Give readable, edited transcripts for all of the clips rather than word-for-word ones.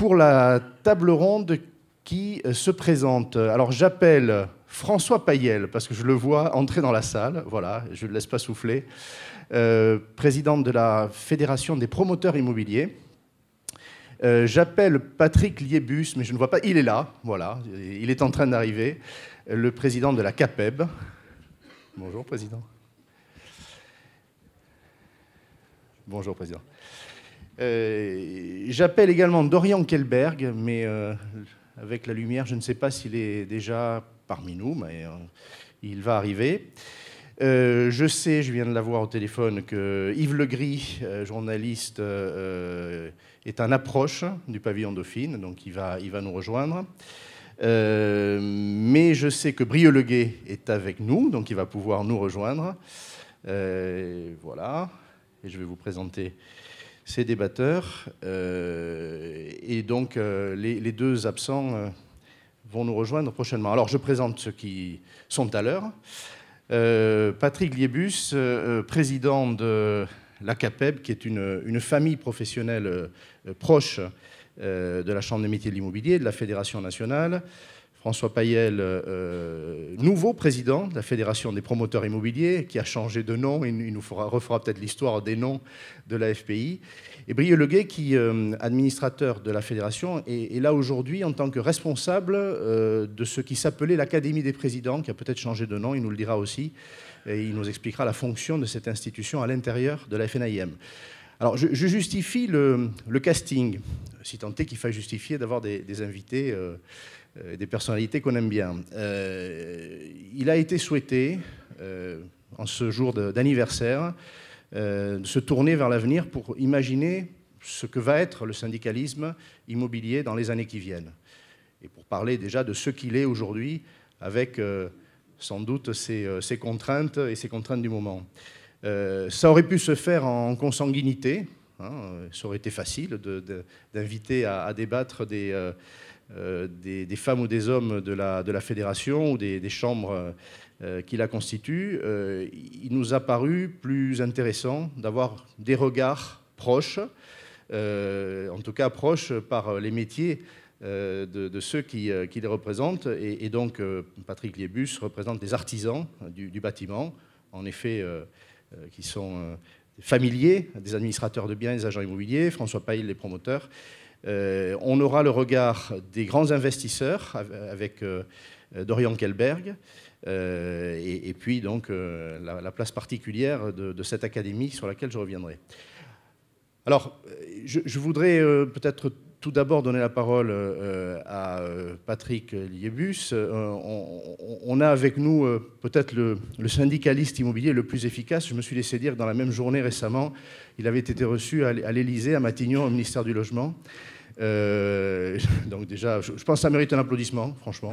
pour la table ronde qui se présente. Alors j'appelle François Payel, parce que je le vois entrer dans la salle, voilà, je ne le laisse pas souffler, président de la Fédération des promoteurs immobiliers. J'appelle Patrick Liébus, mais je ne vois pas, il est là, voilà, il est en train d'arriver, le président de la CAPEB. Bonjour, président. Bonjour, président. J'appelle également Dorian Kelberg, mais avec la lumière, je ne sais pas s'il est déjà parmi nous, mais il va arriver. Je sais, je viens de l'avoir au téléphone, que Yves Legris, journaliste, est en approche du pavillon Dauphine, donc il va nous rejoindre. Mais je sais que Brieux-Leguet est avec nous, donc il va pouvoir nous rejoindre. Voilà, et je vais vous présenter ces débatteurs. Et donc, les deux absents vont nous rejoindre prochainement. Alors, je présente ceux qui sont à l'heure. Patrick Liébus, président de la CAPEB, qui est une famille professionnelle proche de la Chambre des métiers de l'immobilier, de la Fédération nationale. François Payel, nouveau président de la Fédération des promoteurs immobiliers, qui a changé de nom, il nous refera peut-être l'histoire des noms de la FPI. Et Brieux-Leguet, qui est administrateur de la Fédération, est là aujourd'hui en tant que responsable de ce qui s'appelait l'Académie des présidents, qui a peut-être changé de nom, il nous le dira aussi, et il nous expliquera la fonction de cette institution à l'intérieur de la FNIM. Alors, je justifie le casting, si tant est qu'il faille justifier d'avoir des invités, des personnalités qu'on aime bien. Il a été souhaité, en ce jour d'anniversaire, de se tourner vers l'avenir pour imaginer ce que va être le syndicalisme immobilier dans les années qui viennent. Et pour parler déjà de ce qu'il est aujourd'hui, avec sans doute ses contraintes et ses contraintes du moment. Ça aurait pu se faire en consanguinité, hein, ça aurait été facile d'inviter à débattre des femmes ou des hommes de la fédération ou des chambres qui la constituent. Il nous a paru plus intéressant d'avoir des regards proches, en tout cas proches par les métiers de ceux qui les représentent. Et donc, Patrick Liébus représente les artisans du bâtiment, en effet, qui sont familiers des administrateurs de biens et des agents immobiliers, François Payel, les promoteurs. On aura le regard des grands investisseurs avec Dorian Kelberg et puis donc la place particulière de cette académie sur laquelle je reviendrai. Alors, je voudrais peut-être tout d'abord donner la parole à Patrick Liébus. On a avec nous peut-être le syndicaliste immobilier le plus efficace. Je me suis laissé dire que dans la même journée récemment, il avait été reçu à l'Élysée, à Matignon, au ministère du Logement. Donc déjà, je pense que ça mérite un applaudissement, franchement.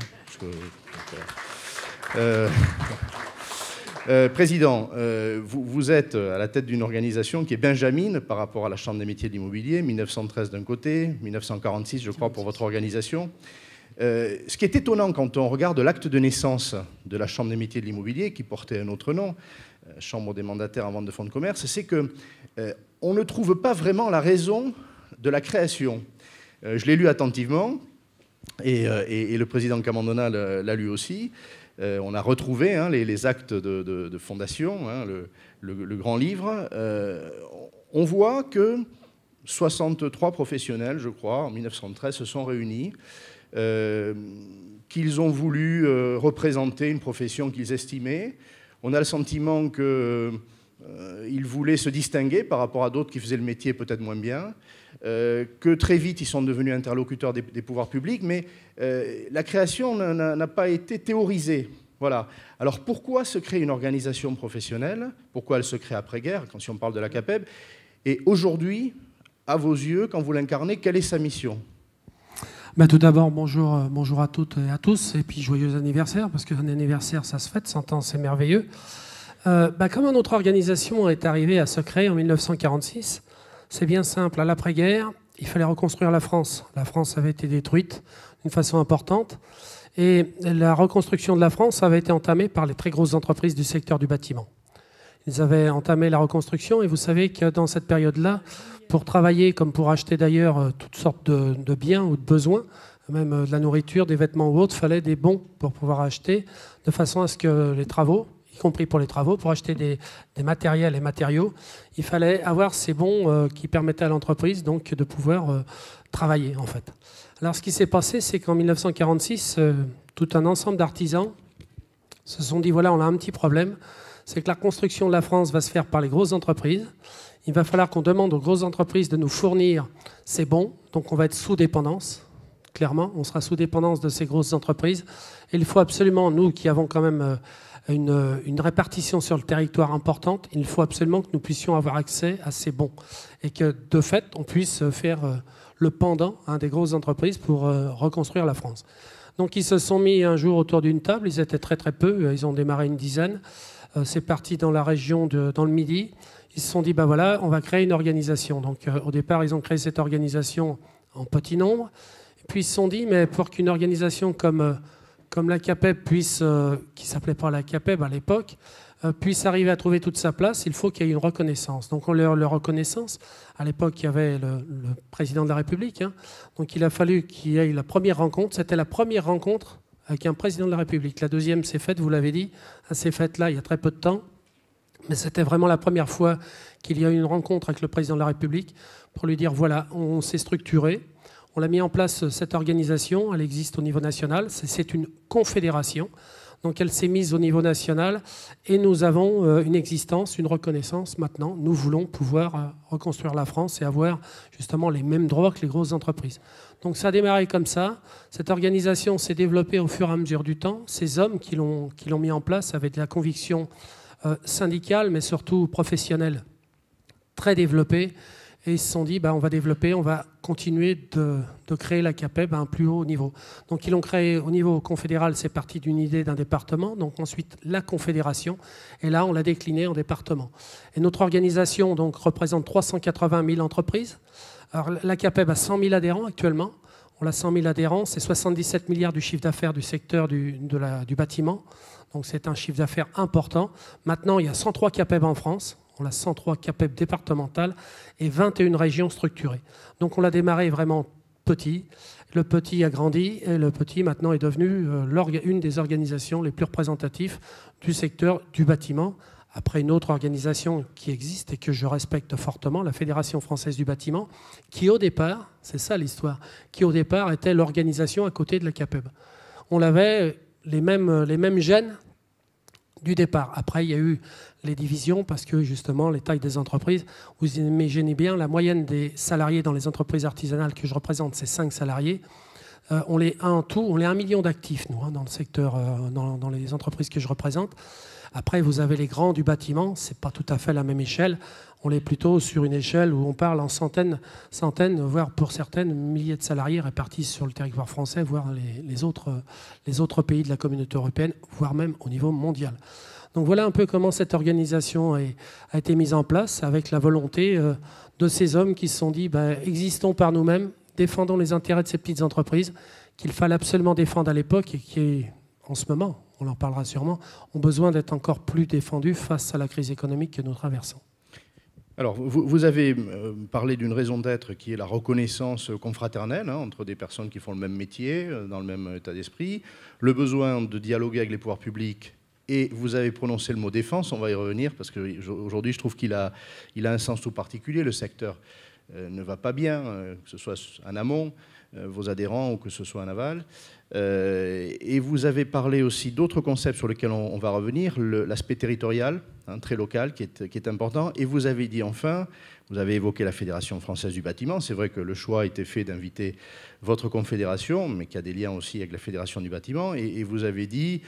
Président, vous êtes à la tête d'une organisation qui est benjamine par rapport à la Chambre des métiers de l'immobilier, 1913 d'un côté, 1946 je crois pour votre organisation. Ce qui est étonnant quand on regarde l'acte de naissance de la Chambre des métiers de l'immobilier, qui portait un autre nom, Chambre des mandataires en vente de fonds de commerce, c'est qu'on ne trouve pas vraiment la raison de la création. Je l'ai lu attentivement, et le président Camandona l'a lu aussi. On a retrouvé les actes de fondation, le grand livre. On voit que 63 professionnels, je crois, en 1913, se sont réunis, qu'ils ont voulu représenter une profession qu'ils estimaient. On a le sentiment qu'ils voulaient se distinguer par rapport à d'autres qui faisaient le métier peut-être moins bien, que très vite ils sont devenus interlocuteurs des pouvoirs publics, mais la création n'a pas été théorisée. Voilà. Alors pourquoi se crée une organisation professionnelle? Pourquoi elle se crée après-guerre, si on parle de la CAPEB? Et aujourd'hui, à vos yeux, quand vous l'incarnez, quelle est sa mission? Tout d'abord, bonjour à toutes et à tous, et puis joyeux anniversaire, parce qu'un anniversaire, ça se fête, 100 ans, c'est merveilleux. Comment notre organisation est arrivée à se créer en 1946? C'est bien simple, à l'après-guerre, il fallait reconstruire la France. La France avait été détruite d'une façon importante, et la reconstruction de la France avait été entamée par les très grosses entreprises du secteur du bâtiment. Ils avaient entamé la reconstruction et vous savez que dans cette période-là, pour travailler comme pour acheter d'ailleurs toutes sortes de biens ou de besoins, même de la nourriture, des vêtements ou autres, il fallait des bons pour pouvoir acheter, de façon à ce que les travaux, y compris pour les travaux, pour acheter des matériels et matériaux, il fallait avoir ces bons qui permettaient à l'entreprise donc de pouvoir travailler en fait. Alors ce qui s'est passé, c'est qu'en 1946, tout un ensemble d'artisans se sont dit voilà, on a un petit problème, c'est que la construction de la France va se faire par les grosses entreprises. Il va falloir qu'on demande aux grosses entreprises de nous fournir ces bons, donc on va être sous dépendance. Clairement, on sera sous dépendance de ces grosses entreprises. Et il faut absolument, nous qui avons quand même une répartition sur le territoire importante, il faut absolument que nous puissions avoir accès à ces bons. Et que, de fait, on puisse faire le pendant des grosses entreprises pour reconstruire la France. Donc ils se sont mis un jour autour d'une table, ils étaient très très peu, ils ont démarré une dizaine. C'est parti dans la région, dans le Midi. Ils se sont dit, ben voilà, on va créer une organisation. Donc au départ, ils ont créé cette organisation en petit nombre. Puis ils se sont dit, mais pour qu'une organisation comme la CAPEB puisse, qui ne s'appelait pas la CAPEB à l'époque, puisse arriver à trouver toute sa place, il faut qu'il y ait une reconnaissance. Donc on leur reconnaissance. À l'époque, il y avait le président de la République. Donc il a fallu qu'il y ait la première rencontre. C'était la première rencontre avec un président de la République. La deuxième s'est faite, vous l'avez dit, elle s'est faite là il y a très peu de temps. Mais c'était vraiment la première fois qu'il y a eu une rencontre avec le président de la République pour lui dire, voilà, on s'est structuré. On a mis en place cette organisation, elle existe au niveau national, c'est une confédération, donc elle s'est mise au niveau national et nous avons une existence, une reconnaissance maintenant. Nous voulons pouvoir reconstruire la France et avoir justement les mêmes droits que les grosses entreprises. Donc ça a démarré comme ça, cette organisation s'est développée au fur et à mesure du temps. Ces hommes qui l'ont mis en place avaient de la conviction syndicale mais surtout professionnelle très développée. Et ils se sont dit, on va développer, on va continuer de créer la CAPEB à un plus haut niveau. Donc ils l'ont créé au niveau confédéral, c'est parti d'une idée d'un département, donc ensuite la confédération, et là on l'a décliné en département. Et notre organisation donc, représente 380 000 entreprises. Alors la CAPEB a 100 000 adhérents actuellement. On a 100 000 adhérents, c'est 77 milliards du chiffre d'affaires du secteur du bâtiment. Donc c'est un chiffre d'affaires important. Maintenant, il y a 103 CAPEB en France. On a 103 CAPEB départementales et 21 régions structurées. Donc on l'a démarré vraiment petit. Le petit a grandi et le petit maintenant est devenu une des organisations les plus représentatives du secteur du bâtiment. Après une autre organisation qui existe et que je respecte fortement, la Fédération française du bâtiment, qui au départ, c'est ça l'histoire, qui au départ était l'organisation à côté de la CAPEB. On avait les mêmes gènes du départ. Après, il y a eu les divisions parce que justement, les tailles des entreprises, vous imaginez bien, la moyenne des salariés dans les entreprises artisanales que je représente, c'est 5 salariés. On est 1 million d'actifs, nous, dans le secteur, dans les entreprises que je représente. Après, vous avez les grands du bâtiment, c'est pas tout à fait la même échelle. On est plutôt sur une échelle où on parle en centaines, voire pour certaines, milliers de salariés répartis sur le territoire français, voire les autres pays de la communauté européenne, voire même au niveau mondial. Donc voilà un peu comment cette organisation a été mise en place avec la volonté de ces hommes qui se sont dit existons par nous-mêmes, défendons les intérêts de ces petites entreprises qu'il fallait absolument défendre à l'époque et qui, en ce moment, on en parlera sûrement, ont besoin d'être encore plus défendus face à la crise économique que nous traversons. Alors, vous avez parlé d'une raison d'être qui est la reconnaissance confraternelle entre des personnes qui font le même métier, dans le même état d'esprit, le besoin de dialoguer avec les pouvoirs publics, et vous avez prononcé le mot défense, on va y revenir, parce qu'aujourd'hui, je trouve qu'il a un sens tout particulier. Le secteur ne va pas bien, que ce soit en amont, vos adhérents, ou que ce soit en aval. Et vous avez parlé aussi d'autres concepts sur lesquels on va revenir, l'aspect territorial, très local, qui est important. Et vous avez dit enfin, vous avez évoqué la Fédération française du bâtiment. C'est vrai que le choix a été fait d'inviter votre confédération, mais qui a des liens aussi avec la Fédération du bâtiment. Et vous avez dit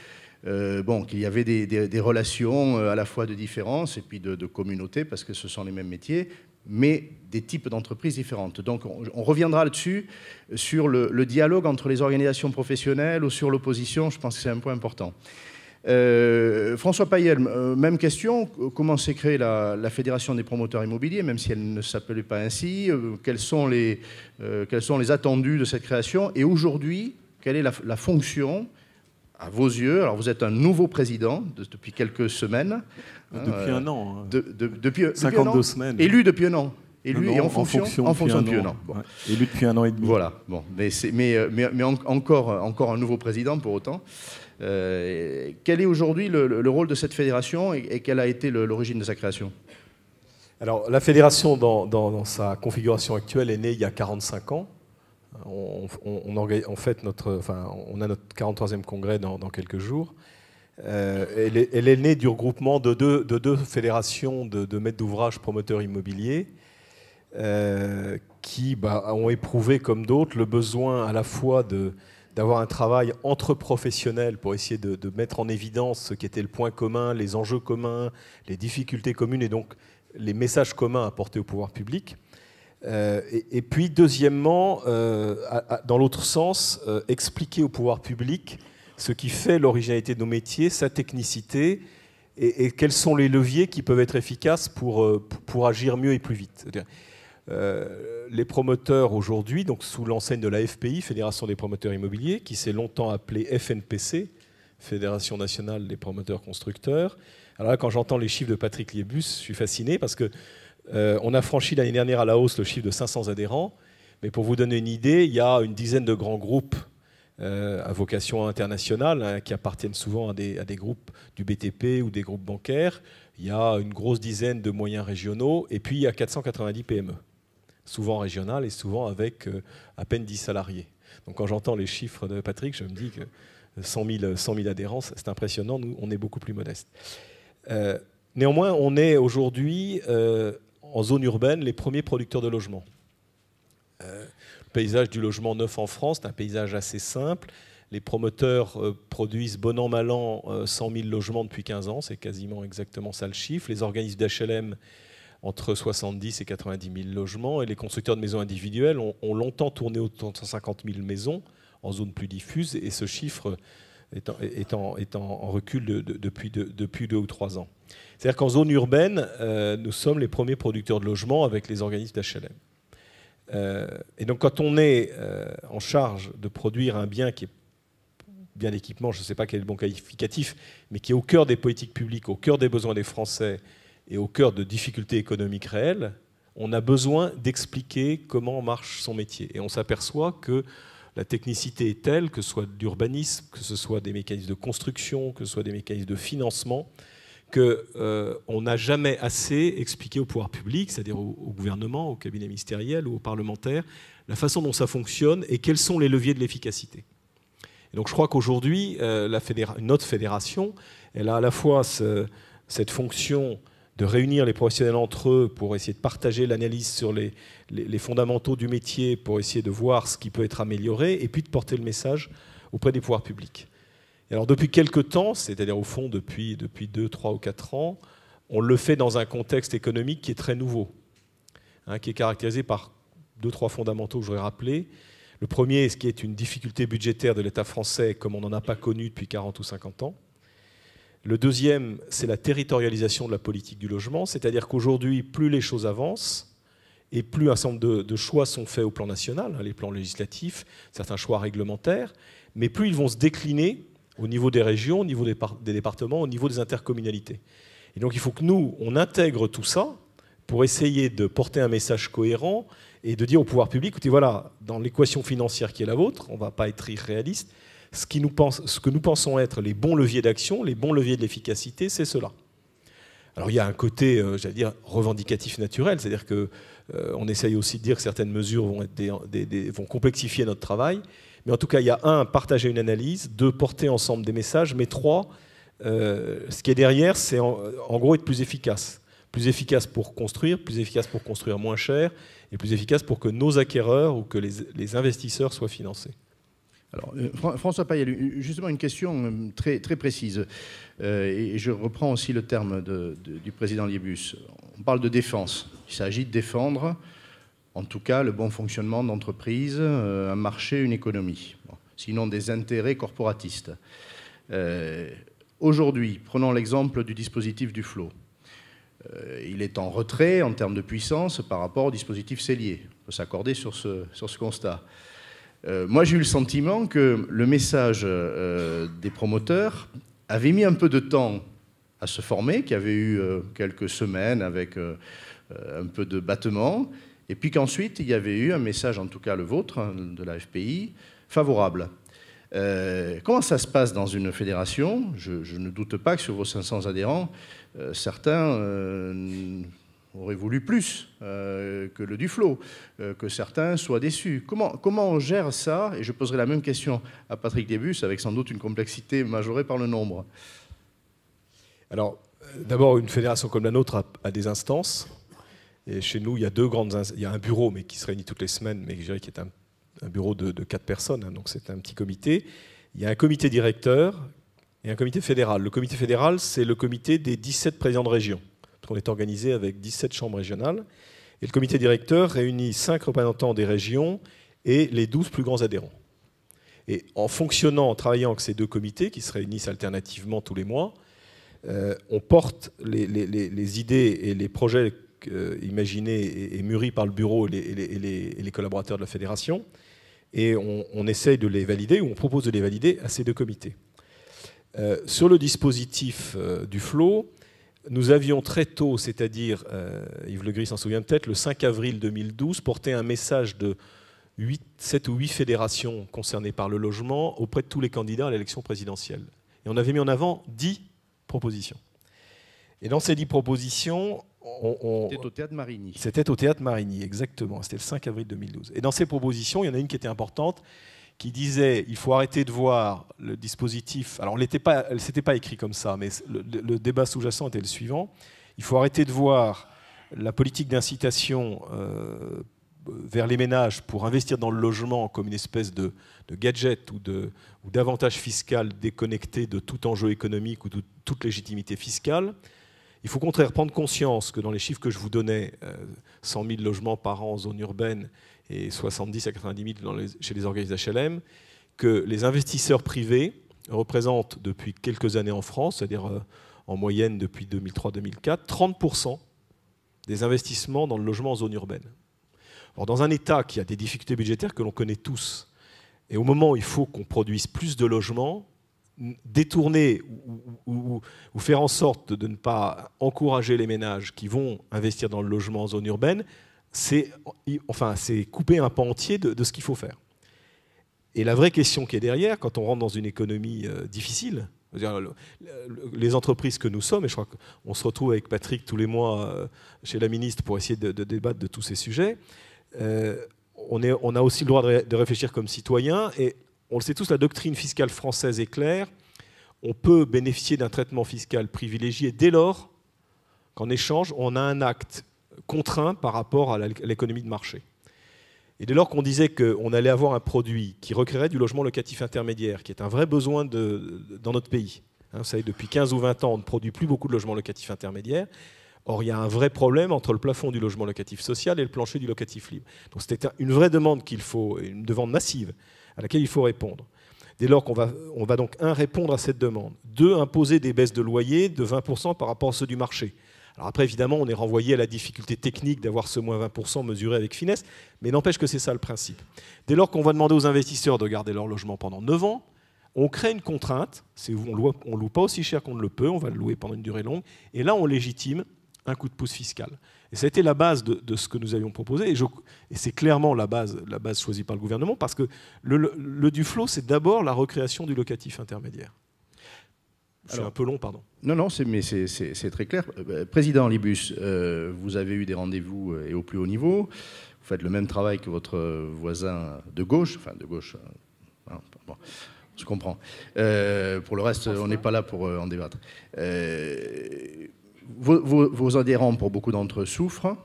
qu'il y avait des relations à la fois de différence et puis de communauté, parce que ce sont les mêmes métiers, mais des types d'entreprises différentes. Donc on reviendra là-dessus, sur le dialogue entre les organisations professionnelles ou sur l'opposition. Je pense que c'est un point important. François Payel, même question. Comment s'est créée la Fédération des promoteurs immobiliers, même si elle ne s'appelait pas ainsi? Quels sont les attendus de cette création? Et aujourd'hui, quelle est la fonction à vos yeux, alors vous êtes un nouveau président depuis quelques semaines. Depuis un an. Depuis 52 semaines. Élu depuis un an. Élu non, et en fonction depuis un an. Bon. Ouais. Élu depuis un an et demi. Voilà. Bon. Mais encore un nouveau président pour autant. Quel est aujourd'hui le rôle de cette fédération et quelle a été l'origine de sa création? Alors, la fédération, dans sa configuration actuelle, est née il y a 45 ans. On a notre 43e congrès dans quelques jours. Elle est née du regroupement de deux fédérations de maîtres d'ouvrage promoteurs immobiliers qui ont éprouvé, comme d'autres, le besoin à la fois d'avoir un travail entre professionnels pour essayer de mettre en évidence ce qui était le point commun, les enjeux communs, les difficultés communes et donc les messages communs apportés au pouvoir public. Et puis, deuxièmement, dans l'autre sens, expliquer au pouvoir public ce qui fait l'originalité de nos métiers, sa technicité, et quels sont les leviers qui peuvent être efficaces pour agir mieux et plus vite. Les promoteurs aujourd'hui, donc sous l'enseigne de la FPI, Fédération des promoteurs immobiliers, qui s'est longtemps appelée FNPC, Fédération nationale des promoteurs constructeurs. Alors là, quand j'entends les chiffres de Patrick Liébus, je suis fasciné parce que on a franchi l'année dernière à la hausse le chiffre de 500 adhérents. Mais pour vous donner une idée, il y a une dizaine de grands groupes à vocation internationale qui appartiennent souvent à des groupes du BTP ou des groupes bancaires. Il y a une grosse dizaine de moyens régionaux. Et puis, il y a 490 PME, souvent régionales et souvent avec à peine 10 salariés. Donc quand j'entends les chiffres de Patrick, je me dis que 100 000 adhérents, c'est impressionnant. Nous, on est beaucoup plus modestes. Néanmoins, on est aujourd'hui en zone urbaine les premiers producteurs de logements. Le paysage du logement neuf en France, c'est un paysage assez simple. Les promoteurs produisent bon an, mal an 100 000 logements depuis 15 ans, c'est quasiment exactement ça le chiffre. Les organismes d'HLM, entre 70 et 90 000 logements. Et les constructeurs de maisons individuelles ont longtemps tourné autour de 150 000 maisons en zone plus diffuse. Et ce chiffre est en recul depuis 2 ou 3 ans. C'est-à-dire qu'en zone urbaine, nous sommes les premiers producteurs de logements avec les organismes d'HLM. Et donc quand on est en charge de produire un bien qui est bien d'équipement, je ne sais pas quel est le bon qualificatif, mais qui est au cœur des politiques publiques, au cœur des besoins des Français et au cœur de difficultés économiques réelles, on a besoin d'expliquer comment marche son métier. Et on s'aperçoit que la technicité est telle, que ce soit de l'urbanisme, que ce soit des mécanismes de construction, que ce soit des mécanismes de financement, qu'on n'a jamais assez expliqué au pouvoir public, c'est-à-dire au gouvernement, au cabinet ministériel ou aux parlementaires, la façon dont ça fonctionne et quels sont les leviers de l'efficacité. Et donc je crois qu'aujourd'hui, notre fédération, elle a à la fois cette fonction de réunir les professionnels entre eux pour essayer de partager l'analyse sur les fondamentaux du métier, pour essayer de voir ce qui peut être amélioré, et puis de porter le message auprès des pouvoirs publics. Et alors depuis quelques temps, c'est-à-dire au fond depuis 2, 3 ou 4 ans, on le fait dans un contexte économique qui est très nouveau, qui est caractérisé par 2, 3 fondamentaux que je voudrais rappeler. Le premier, ce qui est une difficulté budgétaire de l'État français comme on n'en a pas connu depuis 40 ou 50 ans. Le deuxième, c'est la territorialisation de la politique du logement, c'est-à-dire qu'aujourd'hui, plus les choses avancent et plus un certain nombre de choix sont faits au plan national, les plans législatifs, certains choix réglementaires, mais plus ils vont se décliner au niveau des régions, au niveau des départements, au niveau des intercommunalités. Et donc il faut que nous, on intègre tout ça pour essayer de porter un message cohérent et de dire au pouvoir public, écoutez, voilà, dans l'équation financière qui est la vôtre, on ne va pas être irréaliste, ce que nous pensons être les bons leviers d'action, les bons leviers de l'efficacité, c'est cela. Alors il y a un côté, j'allais dire, revendicatif naturel, c'est-à-dire qu'on essaye aussi de dire que certaines mesures vont complexifier notre travail, mais en tout cas, il y a 1, partager une analyse, 2, porter ensemble des messages, mais 3, ce qui est derrière, c'est en gros être plus efficace. Plus efficace pour construire moins cher, et plus efficace pour que nos acquéreurs ou que les investisseurs soient financés. Alors, François Payel, justement une question très, très précise, et je reprends aussi le terme du président Liébus. On parle de défense. Il s'agit de défendre, en tout cas, le bon fonctionnement d'entreprises, un marché, une économie, sinon des intérêts corporatistes. Aujourd'hui, prenons l'exemple du dispositif du flot. Il est en retrait en termes de puissance par rapport au dispositif Cellier. On peut s'accorder sur ce constat. Moi, j'ai eu le sentiment que le message des promoteurs avait mis un peu de temps à se former, qu'il y avait eu quelques semaines avec un peu de battement, et puis qu'ensuite, il y avait eu un message, en tout cas le vôtre, hein, de la FPI, favorable. Comment ça se passe dans une fédération? Je ne doute pas que sur vos 500 adhérents, certains auraient voulu plus que le Duflot, que certains soient déçus. Comment on gère ça? Et je poserai la même question à Patrick Débus, avec sans doute une complexité majorée par le nombre. Alors, d'abord, une fédération comme la nôtre a des instances. Et chez nous, il y a il y a un bureau, mais qui se réunit toutes les semaines, mais je dirais qui est un bureau de 4 personnes, hein, donc c'est un petit comité. Il y a un comité directeur et un comité fédéral. Le comité fédéral, c'est le comité des 17 présidents de région. On est organisé avec 17 chambres régionales. Et le comité directeur réunit 5 représentants des régions et les 12 plus grands adhérents. Et en fonctionnant, en travaillant avec ces 2 comités, qui se réunissent alternativement tous les mois, on porte les idées et les projets imaginés et mûris par le bureau et les collaborateurs de la fédération. Et on essaye de les valider, ou on propose de les valider à ces 2 comités. Sur le dispositif du FLO, nous avions très tôt, c'est-à-dire, Yves Le Gris s'en souvient peut-être, le 5 avril 2012, porté un message de 7 ou 8 fédérations concernées par le logement auprès de tous les candidats à l'élection présidentielle. Et on avait mis en avant 10 propositions. Et dans ces 10 propositions, C'était au Théâtre Marigny. C'était au Théâtre Marigny, exactement. C'était le 5 avril 2012. Et dans ces propositions, il y en a une qui était importante, qui disait il faut arrêter de voir le dispositif. Alors, elle ne s'était pas écrit comme ça, mais le débat sous-jacent était le suivant. Il faut arrêter de voir la politique d'incitation vers les ménages pour investir dans le logement comme une espèce de gadget ou d'avantage fiscal déconnecté de tout enjeu économique ou de toute légitimité fiscale. Il faut au contraire prendre conscience que dans les chiffres que je vous donnais, 100 000 logements par an en zone urbaine et 70 à 90 000 chez les organismes HLM, que les investisseurs privés représentent depuis quelques années en France, c'est-à-dire en moyenne depuis 2003-2004, 30% des investissements dans le logement en zone urbaine. Alors, dans un État qui a des difficultés budgétaires que l'on connaît tous, et au moment où il faut qu'on produise plus de logements, détourner ou faire en sorte de ne pas encourager les ménages qui vont investir dans le logement en zone urbaine, c'est couper un pan entier de ce qu'il faut faire. Et la vraie question qui est derrière, quand on rentre dans une économie difficile, les entreprises que nous sommes, et je crois qu'on se retrouve avec Patrick tous les mois chez la ministre pour essayer de débattre de tous ces sujets, on a aussi le droit de réfléchir comme citoyen, et on le sait tous, la doctrine fiscale française est claire. On peut bénéficier d'un traitement fiscal privilégié dès lors qu'en échange, on a un acte contraint par rapport à l'économie de marché. Et dès lors qu'on disait qu'on allait avoir un produit qui requérait du logement locatif intermédiaire, qui est un vrai besoin dans notre pays. Vous savez, depuis 15 ou 20 ans, on ne produit plus beaucoup de logements locatifs intermédiaires. Or, il y a un vrai problème entre le plafond du logement locatif social et le plancher du locatif libre. Donc c'était une vraie demande une demande massive, à laquelle il faut répondre. Dès lors qu'on va donc, 1, répondre à cette demande, 2, imposer des baisses de loyer de 20% par rapport à ceux du marché. Alors après, évidemment, on est renvoyé à la difficulté technique d'avoir ce moins 20% mesuré avec finesse, mais n'empêche que c'est ça le principe. Dès lors qu'on va demander aux investisseurs de garder leur logement pendant 9 ans, on crée une contrainte, on ne loue pas aussi cher qu'on ne le peut, on va le louer pendant une durée longue, et là on légitime un coup de pouce fiscal. Et ça a été la base de ce que nous avions proposé, et c'est clairement la base choisie par le gouvernement, parce que le Duflot, c'est d'abord la recréation du locatif intermédiaire. Je suis un peu long, pardon. Non, mais c'est très clair. Président Libus, vous avez eu des rendez-vous et au plus haut niveau. Vous faites le même travail que votre voisin de gauche, bon, on se comprend. Pour le reste, on n'est pas là pour en débattre. Vos adhérents, pour beaucoup d'entre eux, souffrent.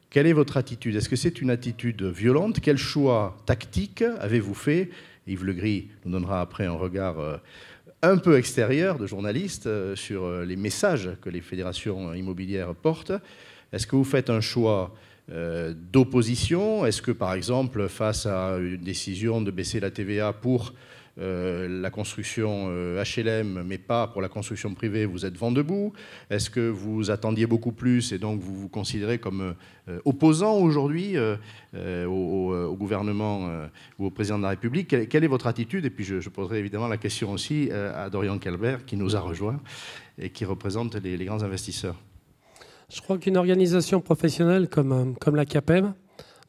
Quelle est votre attitude? Est-ce que c'est une attitude violente? Quel choix tactique avez-vous fait? Yves Le Gris nous donnera après un regard un peu extérieur de journaliste sur les messages que les fédérations immobilières portent. Est-ce que vous faites un choix d'opposition? Est-ce que, par exemple, face à une décision de baisser la TVA pour la construction HLM, mais pas pour la construction privée, vous êtes vent debout? Est-ce que vous attendiez beaucoup plus et donc vous vous considérez comme opposant aujourd'hui au gouvernement ou au président de la République? Quelle est votre attitude? Et puis je poserai évidemment la question aussi à Dorian Calbert, qui nous a rejoints et qui représente les grands investisseurs. Je crois qu'une organisation professionnelle comme la CAPEM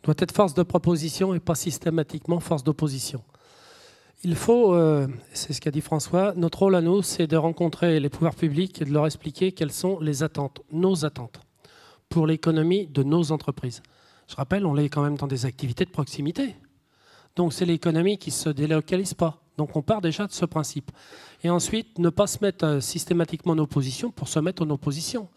doit être force de proposition et pas systématiquement force d'opposition. Il faut, c'est ce qu'a dit François, notre rôle à nous, c'est de rencontrer les pouvoirs publics et de leur expliquer quelles sont les attentes, nos attentes, pour l'économie de nos entreprises. Je rappelle, on est quand même dans des activités de proximité. Donc c'est l'économie qui ne se délocalise pas. Donc on part déjà de ce principe. Et ensuite, ne pas se mettre systématiquement en opposition pour se mettre en opposition.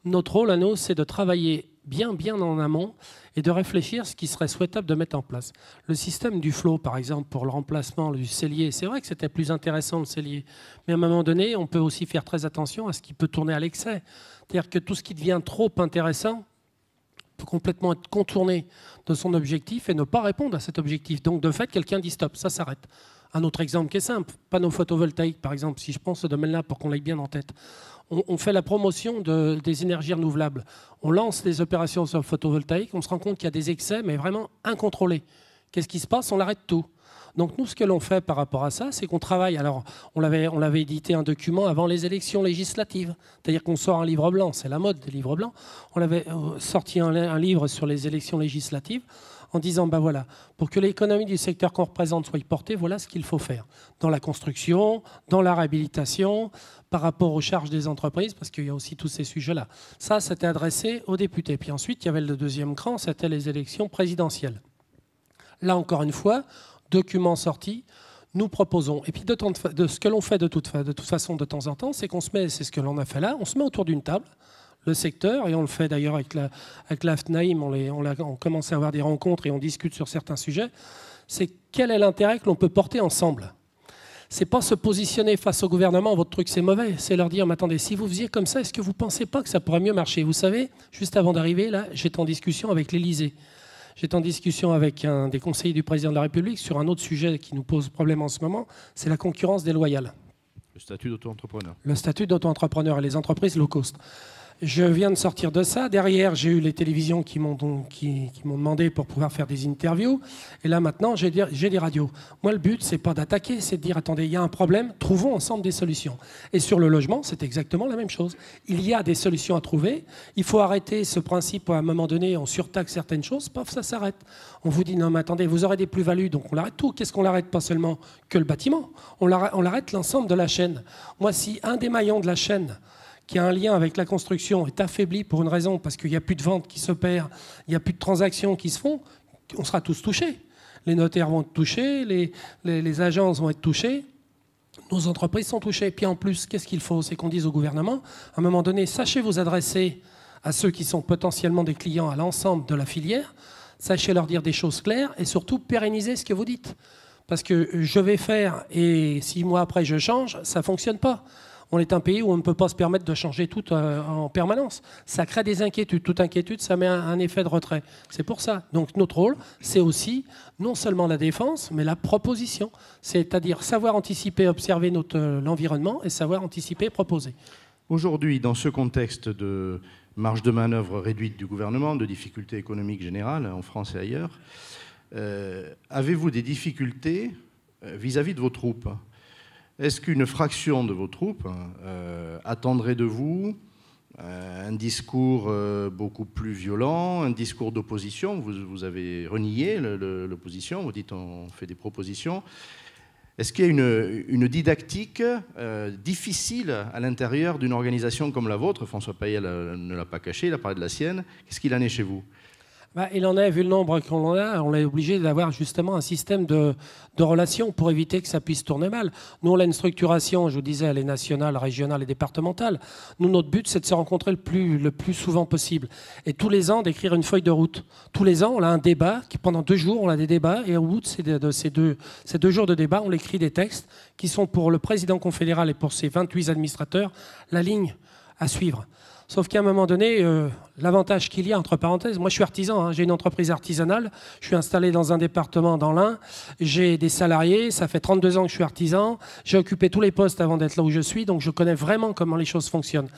Notre rôle à nous, c'est de travailler bien en amont et de réfléchir à ce qui serait souhaitable de mettre en place. Le système du flot, par exemple, pour le remplacement du cellier, c'est vrai que c'était plus intéressant le cellier, mais à un moment donné, on peut aussi faire très attention à ce qui peut tourner à l'excès. C'est-à-dire que tout ce qui devient trop intéressant peut complètement être contourné de son objectif et ne pas répondre à cet objectif. Donc, de fait, quelqu'un dit stop, ça s'arrête. Un autre exemple qui est simple, panneaux photovoltaïques, par exemple, si je prends ce domaine-là pour qu'on l'ait bien en tête. On fait la promotion des énergies renouvelables. On lance des opérations sur le photovoltaïque, on se rend compte qu'il y a des excès, mais vraiment incontrôlés. Qu'est-ce qui se passe? On arrête tout. Donc nous, ce que l'on fait par rapport à ça, c'est qu'on travaille. Alors, on avait édité un document avant les élections législatives. C'est-à-dire qu'on sort un livre blanc, c'est la mode des livres blancs. On avait sorti un livre sur les élections législatives en disant, ben voilà, pour que l'économie du secteur qu'on représente soit portée, voilà ce qu'il faut faire. Dans la construction, dans la réhabilitation, par rapport aux charges des entreprises, parce qu'il y a aussi tous ces sujets-là. Ça, c'était adressé aux députés. Puis ensuite, il y avait le deuxième cran, c'était les élections présidentielles. Là, encore une fois, document sorti, nous proposons. Et puis de ce que l'on fait de toute façon de temps en temps, c'est qu'on se met, c'est ce que l'on a fait là, on se met autour d'une table, le secteur, et on le fait d'ailleurs avec la FNAIM, on commence à avoir des rencontres et on discute sur certains sujets, c'est quel est l'intérêt que l'on peut porter ensemble. C'est pas se positionner face au gouvernement, votre truc c'est mauvais, c'est leur dire, mais attendez, si vous faisiez comme ça, est-ce que vous ne pensez pas que ça pourrait mieux marcher? Vous savez, juste avant d'arriver, là, j'étais en discussion avec l'Élysée. J'étais en discussion avec un des conseillers du président de la République sur un autre sujet qui nous pose problème en ce moment, c'est la concurrence déloyale. Le statut d'auto-entrepreneur. Le statut d'auto-entrepreneur et les entreprises low cost. Je viens de sortir de ça. Derrière, j'ai eu les télévisions qui m'ont demandé pour pouvoir faire des interviews. Et là, maintenant, j'ai des radios. Moi, le but, c'est pas d'attaquer, c'est de dire, attendez, il y a un problème, trouvons ensemble des solutions. Et sur le logement, c'est exactement la même chose. Il y a des solutions à trouver. Il faut arrêter ce principe, à un moment donné, on surtaxe certaines choses, paf, ça s'arrête. On vous dit, non, mais attendez, vous aurez des plus-values, donc on l'arrête tout. Qu'est-ce qu'on l'arrête? Pas seulement que le bâtiment. On l'arrête l'ensemble de la chaîne. Moi, si un des maillons de la chaîne qui a un lien avec la construction est affaibli pour une raison, parce qu'il n'y a plus de ventes qui s'opèrent, il n'y a plus de transactions qui se font, on sera tous touchés. Les notaires vont être touchés, les agences vont être touchées, nos entreprises sont touchées. Puis en plus, qu'est-ce qu'il faut? C'est qu'on dise au gouvernement, à un moment donné, sachez vous adresser à ceux qui sont potentiellement des clients, à l'ensemble de la filière, sachez leur dire des choses claires et surtout pérenniser ce que vous dites. Parce que je vais faire et 6 mois après je change, ça ne fonctionne pas. On est un pays où on ne peut pas se permettre de changer tout en permanence. Ça crée des inquiétudes. Toute inquiétude, ça met un effet de retrait. C'est pour ça. Donc notre rôle, c'est aussi non seulement la défense, mais la proposition. C'est-à-dire savoir anticiper, observer l'environnement et savoir anticiper, proposer. Aujourd'hui, dans ce contexte de marge de manœuvre réduite du gouvernement, de difficultés économiques générales en France et ailleurs, avez-vous des difficultés vis-à-vis de vos troupes ? Est-ce qu'une fraction de vos troupes attendrait de vous un discours beaucoup plus violent, un discours d'opposition? Vous avez renié l'opposition, vous dites on fait des propositions. Est-ce qu'il y a une didactique difficile à l'intérieur d'une organisation comme la vôtre? François Payet ne l'a pas caché, il a parlé de la sienne. Qu'est-ce qu'il en est chez vous? Il en est, vu le nombre qu'on en a, on est obligé d'avoir justement un système de relations pour éviter que ça puisse tourner mal. Nous, on a une structuration, je vous disais, elle est nationale, régionale et départementale. Nous, notre but, c'est de se rencontrer le plus souvent possible. Et tous les ans, d'écrire une feuille de route. Tous les ans, on a un débat, pendant 2 jours, on a des débats, et au bout de ces deux jours de débat, on écrit des textes qui sont pour le président confédéral et pour ses 28 administrateurs la ligne à suivre. Sauf qu'à un moment donné, l'avantage qu'il y a, entre parenthèses, moi je suis artisan, hein, j'ai une entreprise artisanale, je suis installé dans un département dans l'Ain, j'ai des salariés, ça fait 32 ans que je suis artisan, j'ai occupé tous les postes avant d'être là où je suis, donc je connais vraiment comment les choses fonctionnent.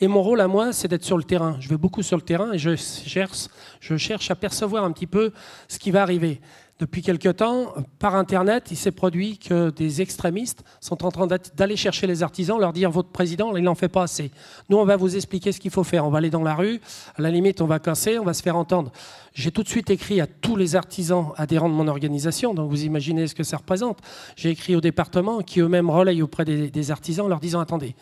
Et mon rôle à moi, c'est d'être sur le terrain. Je vais beaucoup sur le terrain et je cherche à percevoir un petit peu ce qui va arriver. Depuis quelque temps, par Internet, il s'est produit que des extrémistes sont en train d'aller chercher les artisans, leur dire « Votre président, il n'en fait pas assez. Nous, on va vous expliquer ce qu'il faut faire. On va aller dans la rue, à la limite, on va casser, on va se faire entendre. » J'ai tout de suite écrit à tous les artisans adhérents de mon organisation, donc vous imaginez ce que ça représente. J'ai écrit au département qui eux-mêmes relayent auprès des artisans, leur disant « Attendez,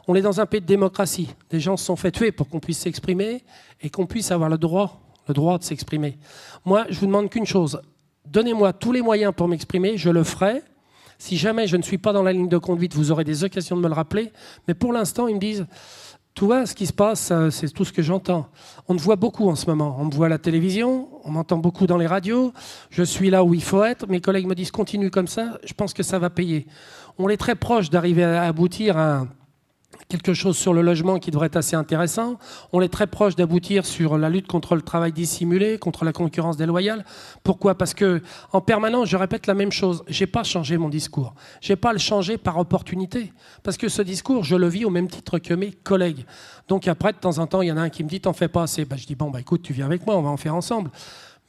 on est dans un pays de démocratie. Des gens se sont fait tuer pour qu'on puisse s'exprimer et qu'on puisse avoir le droit de s'exprimer. Moi, je vous demande qu'une chose. Donnez-moi tous les moyens pour m'exprimer, je le ferai. Si jamais je ne suis pas dans la ligne de conduite, vous aurez des occasions de me le rappeler. Mais pour l'instant, ils me disent, tu vois, ce qui se passe, c'est tout ce que j'entends. On me voit beaucoup en ce moment. On me voit à la télévision, on m'entend beaucoup dans les radios. Je suis là où il faut être. Mes collègues me disent, continue comme ça, je pense que ça va payer. On est très proche d'arriver à aboutir à quelque chose sur le logement qui devrait être assez intéressant. On est très proche d'aboutir sur la lutte contre le travail dissimulé, contre la concurrence déloyale. Pourquoi ? Parce que en permanence, je répète la même chose. J'ai pas changé mon discours. J'ai pas le changé par opportunité. Parce que ce discours, je le vis au même titre que mes collègues. Donc après, de temps en temps, il y en a un qui me dit « T'en fais pas assez ». Je dis « Bon, écoute, tu viens avec moi, on va en faire ensemble ».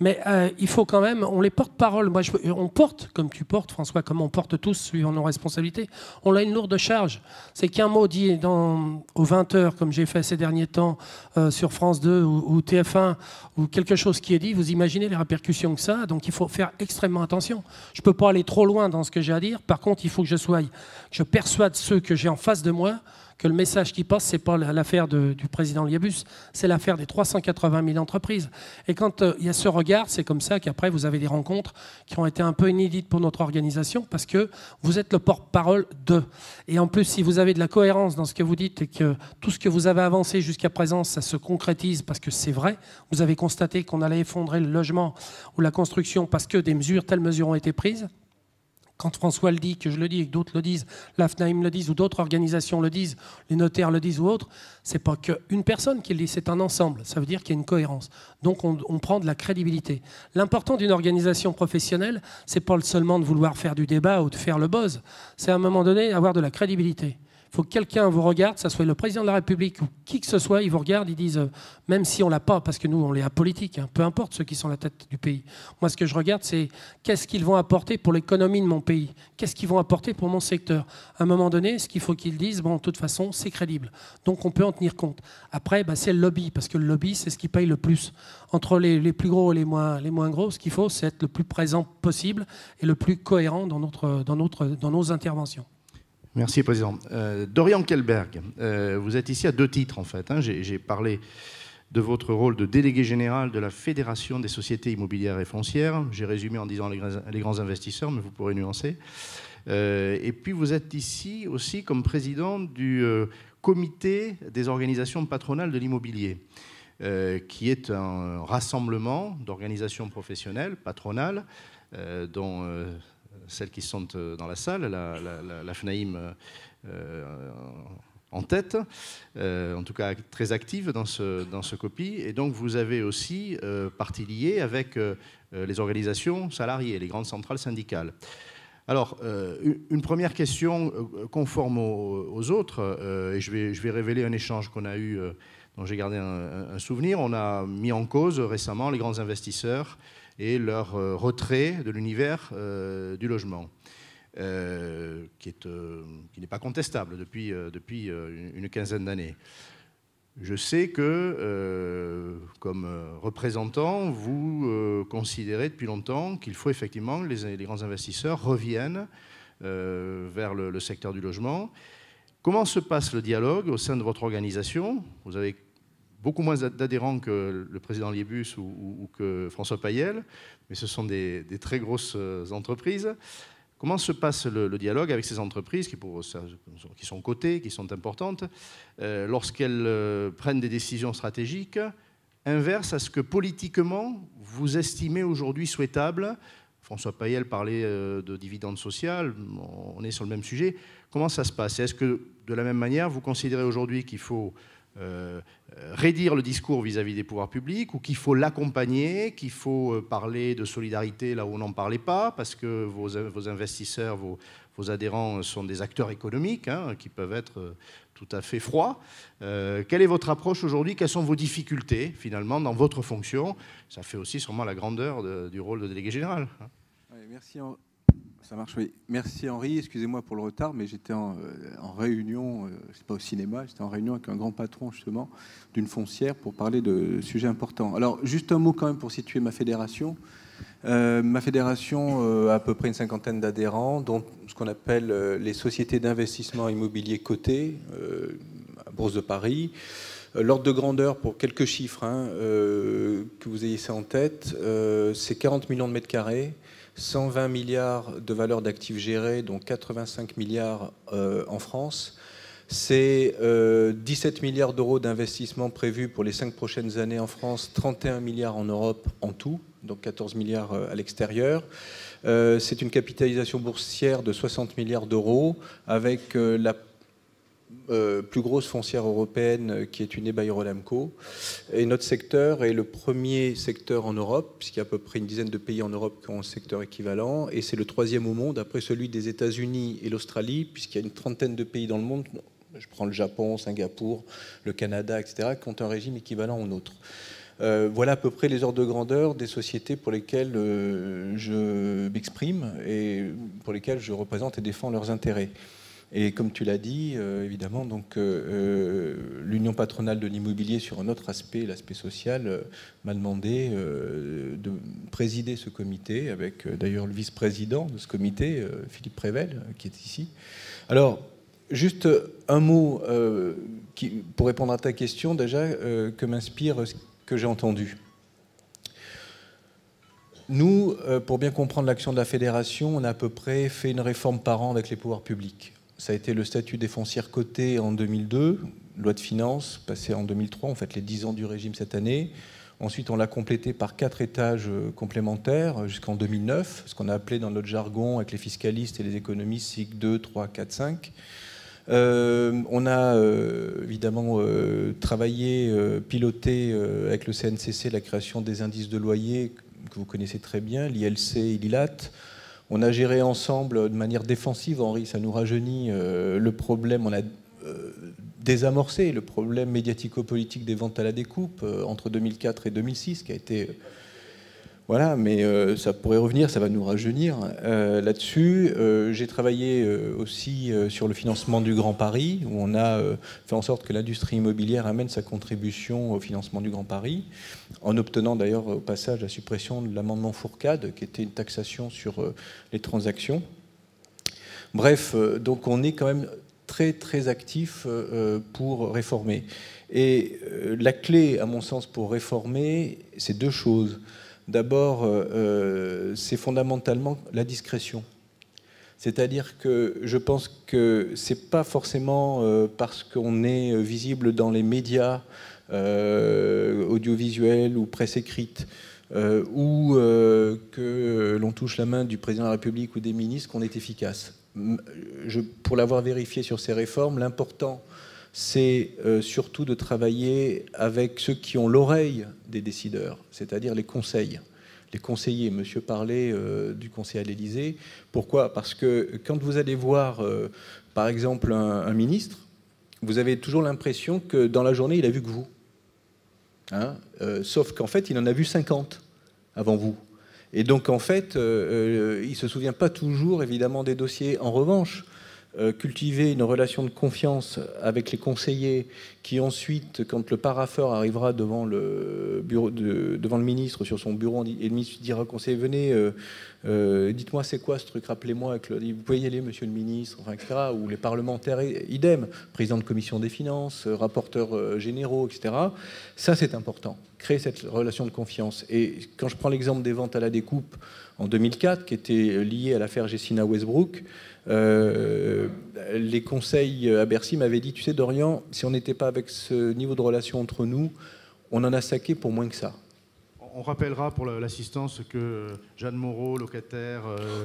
Mais il faut quand même, on les porte-parole. Moi, on porte, comme tu portes, François, comme on porte tous, suivant nos responsabilités. On a une lourde charge. C'est qu'un mot dit aux 20h, comme j'ai fait ces derniers temps sur France 2 ou TF1, ou quelque chose qui est dit, vous imaginez les répercussions que ça a. Donc il faut faire extrêmement attention. Je ne peux pas aller trop loin dans ce que j'ai à dire. Par contre, il faut que je persuade ceux que j'ai en face de moi que le message qui passe, ce n'est pas l'affaire du président Liebus, c'est l'affaire des 380 000 entreprises. Et quand il y a ce regard, c'est comme ça qu'après, vous avez des rencontres qui ont été un peu inédites pour notre organisation parce que vous êtes le porte-parole d'eux. Et en plus, si vous avez de la cohérence dans ce que vous dites et que tout ce que vous avez avancé jusqu'à présent, ça se concrétise parce que c'est vrai, vous avez constaté qu'on allait effondrer le logement ou la construction parce que telles mesures ont été prises. Quand François le dit, que je le dis et que d'autres le disent, la FNAIM le disent ou d'autres organisations le disent, les notaires le disent ou autres, c'est pas qu'une personne qui le dit, c'est un ensemble. Ça veut dire qu'il y a une cohérence. Donc on prend de la crédibilité. L'important d'une organisation professionnelle, c'est pas seulement de vouloir faire du débat ou de faire le buzz, c'est à un moment donné avoir de la crédibilité. Il faut que quelqu'un vous regarde, que ce soit le président de la République ou qui que ce soit, ils vous regardent, ils disent, même si on ne l'a pas, parce que nous, on est apolitique, hein, peu importe ceux qui sont à la tête du pays. Moi, ce que je regarde, c'est qu'est-ce qu'ils vont apporter pour l'économie de mon pays, qu'est-ce qu'ils vont apporter pour mon secteur. À un moment donné, ce qu'il faut qu'ils disent, bon, de toute façon, c'est crédible. Donc, on peut en tenir compte. Après, c'est le lobby, parce que le lobby, c'est ce qui paye le plus. Entre les plus gros et les moins gros, ce qu'il faut, c'est être le plus présent possible et le plus cohérent dans nos interventions. Merci, Président. Dorian Kelberg, vous êtes ici à deux titres, en fait. Hein. J'ai parlé de votre rôle de délégué général de la Fédération des sociétés immobilières et foncières. J'ai résumé en disant les grands investisseurs, mais vous pourrez nuancer. Et puis, vous êtes ici aussi comme président du comité des organisations patronales de l'immobilier, qui est un rassemblement d'organisations professionnelles, patronales, dont... celles qui sont dans la salle, la FNAIM en tête, en tout cas très active dans ce COPI. Et donc vous avez aussi partie liée avec les organisations salariées, les grandes centrales syndicales. Alors, une première question conforme aux autres, et je vais révéler un échange qu'on a eu, dont j'ai gardé un souvenir. On a mis en cause récemment les grands investisseurs et leur retrait de l'univers du logement, qui n'est pas contestable depuis une quinzaine d'années. Je sais que, comme représentant, vous considérez depuis longtemps qu'il faut effectivement que les grands investisseurs reviennent vers le secteur du logement. Comment se passe le dialogue au sein de votre organisation ? Vous avez beaucoup moins d'adhérents que le président Liebus ou que François Payel, mais ce sont des très grosses entreprises. Comment se passe le dialogue avec ces entreprises qui sont cotées, qui sont importantes, lorsqu'elles prennent des décisions stratégiques inverses à ce que politiquement vous estimez aujourd'hui souhaitable ? François Payel parlait de dividendes sociales, on est sur le même sujet. Comment ça se passe ? Est-ce que de la même manière, vous considérez aujourd'hui qu'il faut raidir le discours vis-à-vis des pouvoirs publics, ou qu'il faut l'accompagner, qu'il faut parler de solidarité là où on n'en parlait pas, parce que vos investisseurs, vos adhérents sont des acteurs économiques, hein, qui peuvent être tout à fait froids. Quelle est votre approche aujourd'hui? Quelles sont vos difficultés, finalement, dans votre fonction? Ça fait aussi sûrement la grandeur du rôle de délégué général. Oui, merci. Ça marche, oui. Merci Henri, excusez-moi pour le retard, mais j'étais en réunion, c'est pas au cinéma, j'étais en réunion avec un grand patron justement d'une foncière pour parler de sujets importants. Alors juste un mot quand même pour situer ma fédération. Ma fédération a à peu près une cinquantaine d'adhérents, dont ce qu'on appelle les sociétés d'investissement immobilier cotées, à Bourse de Paris. L'ordre de grandeur, pour quelques chiffres, hein, que vous ayez ça en tête, c'est 40 millions de mètres carrés, 120 milliards de valeur d'actifs gérés, dont 85 milliards en France. C'est 17 milliards d'euros d'investissement prévus pour les 5 prochaines années en France, 31 milliards en Europe en tout, donc 14 milliards à l'extérieur. C'est une capitalisation boursière de 60 milliards d'euros, avec la plus grosse foncière européenne qui est une Unibail-Rodamco. Et notre secteur est le premier secteur en Europe, puisqu'il y a à peu près une dizaine de pays en Europe qui ont un secteur équivalent, et c'est le troisième au monde, après celui des États-Unis et l'Australie, puisqu'il y a une trentaine de pays dans le monde, je prends le Japon, Singapour, le Canada, etc., qui ont un régime équivalent au nôtre. Voilà à peu près les ordres de grandeur des sociétés pour lesquelles je m'exprime et pour lesquelles je représente et défends leurs intérêts. Et comme tu l'as dit, évidemment, donc l'Union patronale de l'immobilier, sur un autre aspect, l'aspect social, m'a demandé de présider ce comité, avec d'ailleurs le vice-président de ce comité, Philippe Prével, qui est ici. Alors, juste un mot pour répondre à ta question, déjà, que m'inspire ce que j'ai entendu. Nous, pour bien comprendre l'action de la fédération, on a à peu près fait une réforme par an avec les pouvoirs publics. Ça a été le statut des foncières cotées en 2002, loi de finances passée en 2003, on fête les 10 ans du régime cette année. Ensuite, on l'a complété par 4 étages complémentaires jusqu'en 2009, ce qu'on a appelé dans notre jargon avec les fiscalistes et les économistes cycle 2, 3, 4, 5. On a évidemment travaillé, piloté avec le CNCC la création des indices de loyer que vous connaissez très bien, l'ILC et l'ILAT. On a géré ensemble de manière défensive, Henri, ça nous rajeunit, le problème, on a désamorcé le problème médiatico-politique des ventes à la découpe entre 2004 et 2006, qui a été... Voilà, mais ça pourrait revenir, ça va nous rajeunir là-dessus. J'ai travaillé aussi sur le financement du Grand Paris, où on a fait en sorte que l'industrie immobilière amène sa contribution au financement du Grand Paris, en obtenant d'ailleurs au passage la suppression de l'amendement Fourcade, qui était une taxation sur les transactions. Bref, donc on est quand même très très actif pour réformer. Et la clé, à mon sens, pour réformer, c'est 2 choses. D'abord, c'est fondamentalement la discrétion. C'est-à-dire que je pense que ce n'est pas forcément parce qu'on est visible dans les médias audiovisuels ou presse écrite ou que l'on touche la main du président de la République ou des ministres qu'on est efficace. Pour l'avoir vérifié sur ces réformes, l'important, c'est surtout de travailler avec ceux qui ont l'oreille des décideurs, c'est-à-dire les conseils, les conseillers. Monsieur parlait du conseil à l'Élysée. Pourquoi? Parce que quand vous allez voir, par exemple, un ministre, vous avez toujours l'impression que dans la journée, il a vu que vous. Hein, sauf qu'en fait, il en a vu 50 avant vous. Et donc, en fait, il ne se souvient pas toujours, évidemment, des dossiers. En revanche, cultiver une relation de confiance avec les conseillers qui ensuite, quand le parapheur arrivera devant le ministre sur son bureau, et le ministre dira au conseiller, venez, dites-moi c'est quoi ce truc, rappelez-moi, vous pouvez y aller monsieur le ministre, enfin, etc. Ou les parlementaires, idem, président de commission des finances, rapporteurs généraux, etc. Ça c'est important, créer cette relation de confiance. Et quand je prends l'exemple des ventes à la découpe en 2004, qui était lié à l'affaire Gessina Westbrook, les conseils à Bercy m'avaient dit, tu sais Dorian, si on n'était pas avec ce niveau de relation entre nous, on en a saqué pour moins que ça. On rappellera pour l'assistance que Jeanne Moreau, locataire...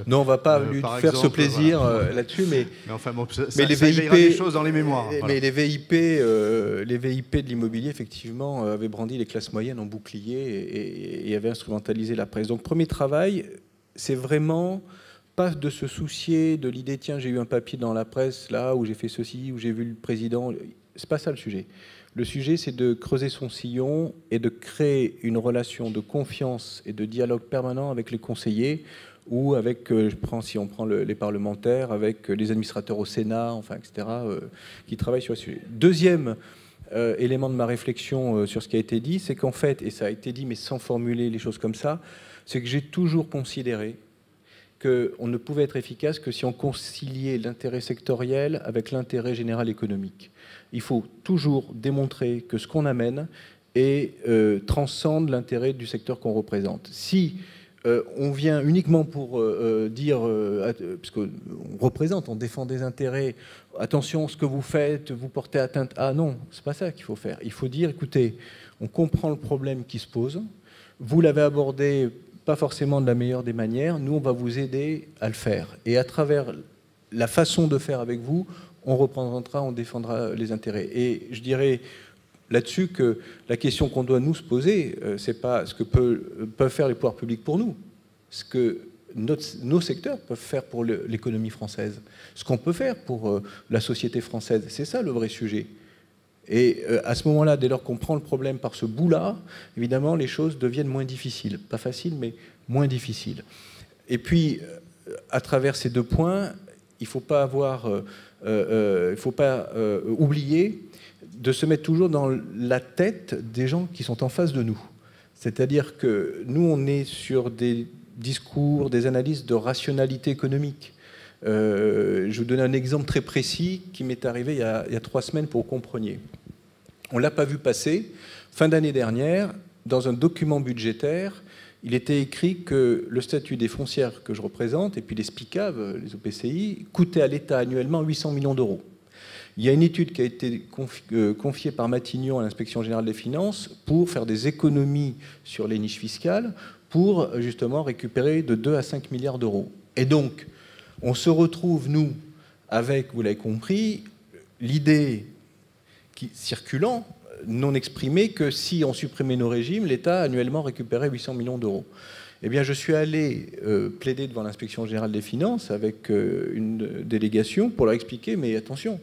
non, on ne va pas lui faire ce plaisir là-dessus, mais enfin, bon, mais les VIP, des choses dans les mémoires. Mais les VIP de l'immobilier, effectivement, avaient brandi les classes moyennes en bouclier et avaient instrumentalisé la presse. Donc, premier travail, c'est vraiment pas de se soucier de l'idée, tiens, j'ai eu un papier dans la presse, là, où j'ai fait ceci, où j'ai vu le président. C'est pas ça le sujet. Le sujet, c'est de creuser son sillon et de créer une relation de confiance et de dialogue permanent avec les conseillers ou avec, si on prend les parlementaires, avec les administrateurs au Sénat, enfin, etc., qui travaillent sur le sujet. Deuxième élément de ma réflexion sur ce qui a été dit, c'est qu'en fait, et ça a été dit, mais sans formuler les choses comme ça, c'est que j'ai toujours considéré qu'on ne pouvait être efficace que si on conciliait l'intérêt sectoriel avec l'intérêt général économique. Il faut toujours démontrer que ce qu'on amène transcende l'intérêt du secteur qu'on représente. Si on vient uniquement pour dire, puisqu'on représente, on défend des intérêts, attention, ce que vous faites, vous portez atteinte. Ah non, c'est pas ça qu'il faut faire. Il faut dire, écoutez, on comprend le problème qui se pose, vous l'avez abordé pas forcément de la meilleure des manières, nous on va vous aider à le faire. Et à travers la façon de faire avec vous, on représentera, on défendra les intérêts. Et je dirais là-dessus que la question qu'on doit nous se poser, c'est pas ce que peuvent faire les pouvoirs publics pour nous, ce que nos secteurs peuvent faire pour l'économie française, ce qu'on peut faire pour la société française. C'est ça le vrai sujet. Et à ce moment-là, dès lors qu'on prend le problème par ce bout-là, évidemment, les choses deviennent moins difficiles. Pas faciles, mais moins difficiles. Et puis, à travers ces deux points, il ne faut pas oublier de se mettre toujours dans la tête des gens qui sont en face de nous. C'est-à-dire que nous, on est sur des discours, des analyses de rationalité économique. Je vais vous donner un exemple très précis qui m'est arrivé il y a 3 semaines pour que vous compreniez. On ne l'a pas vu passer. Fin d'année dernière, dans un document budgétaire, il était écrit que le statut des foncières que je représente, et puis les SPICAV, les OPCI, coûtait à l'État annuellement 800 millions d'euros. Il y a une étude qui a été confiée par Matignon à l'Inspection générale des finances pour faire des économies sur les niches fiscales pour justement récupérer de 2 à 5 milliards d'euros. Et donc, on se retrouve, nous, avec, vous l'avez compris, l'idée circulant, non exprimée, que si on supprimait nos régimes, l'État annuellement récupérait 800 millions d'euros. Eh bien, je suis allé plaider devant l'Inspection générale des finances avec une délégation pour leur expliquer, mais attention,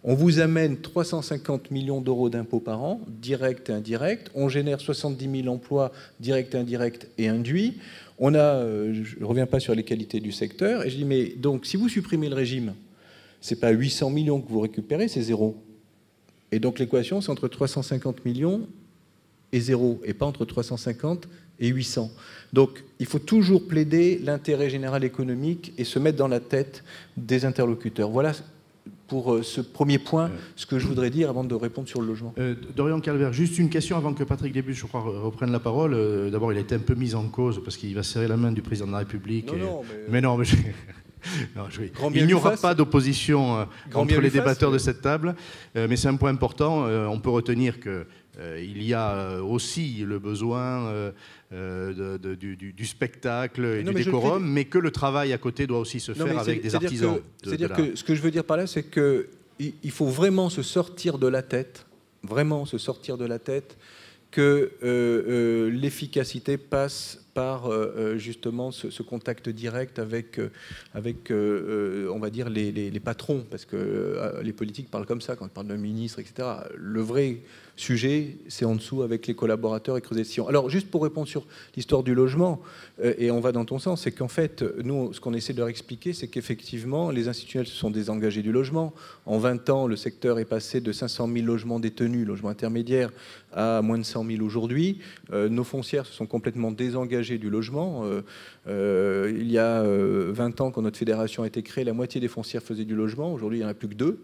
on vous amène 350 millions d'euros d'impôts par an, directs et indirects, on génère 70 000 emplois directs, indirects et induits. On a, je ne reviens pas sur les qualités du secteur, et je dis, mais donc, si vous supprimez le régime, ce n'est pas 800 millions que vous récupérez, c'est zéro. Et donc, l'équation, c'est entre 350 millions et zéro, et pas entre 350 et 800. Donc, il faut toujours plaider l'intérêt général économique et se mettre dans la tête des interlocuteurs. Voilà pour ce premier point, ce que je voudrais dire avant de répondre sur le logement. Dorian Calvert, juste une question avant que Patrick Début, je crois, reprenne la parole. D'abord, il a été un peu mis en cause parce qu'il va serrer la main du président de la République. Mais non, mais il n'y aura pas d'opposition entre les débatteurs de cette table, mais c'est un point important. On peut retenir qu'il y a aussi le besoin du spectacle et du décorum, mais que le travail à côté doit aussi se faire avec des artisans. C'est-à-dire que ce que je veux dire par là, c'est qu'il faut vraiment se sortir de la tête, que l'efficacité passe par justement ce contact direct avec on va dire, les patrons, parce que les politiques parlent comme ça, quand ils parlent d'un ministre, etc. Le vrai sujet, c'est en dessous avec les collaborateurs et creuser le sillon. Alors, juste pour répondre sur l'histoire du logement, et on va dans ton sens, c'est qu'en fait, nous, ce qu'on essaie de leur expliquer, c'est qu'effectivement, les institutionnels se sont désengagés du logement. En 20 ans, le secteur est passé de 500 000 logements détenus, logements intermédiaires, à moins de 100 000 aujourd'hui. Nos foncières se sont complètement désengagées du logement. Il y a 20 ans, quand notre fédération a été créée, la moitié des foncières faisaient du logement. Aujourd'hui, il n'y en a plus que 2.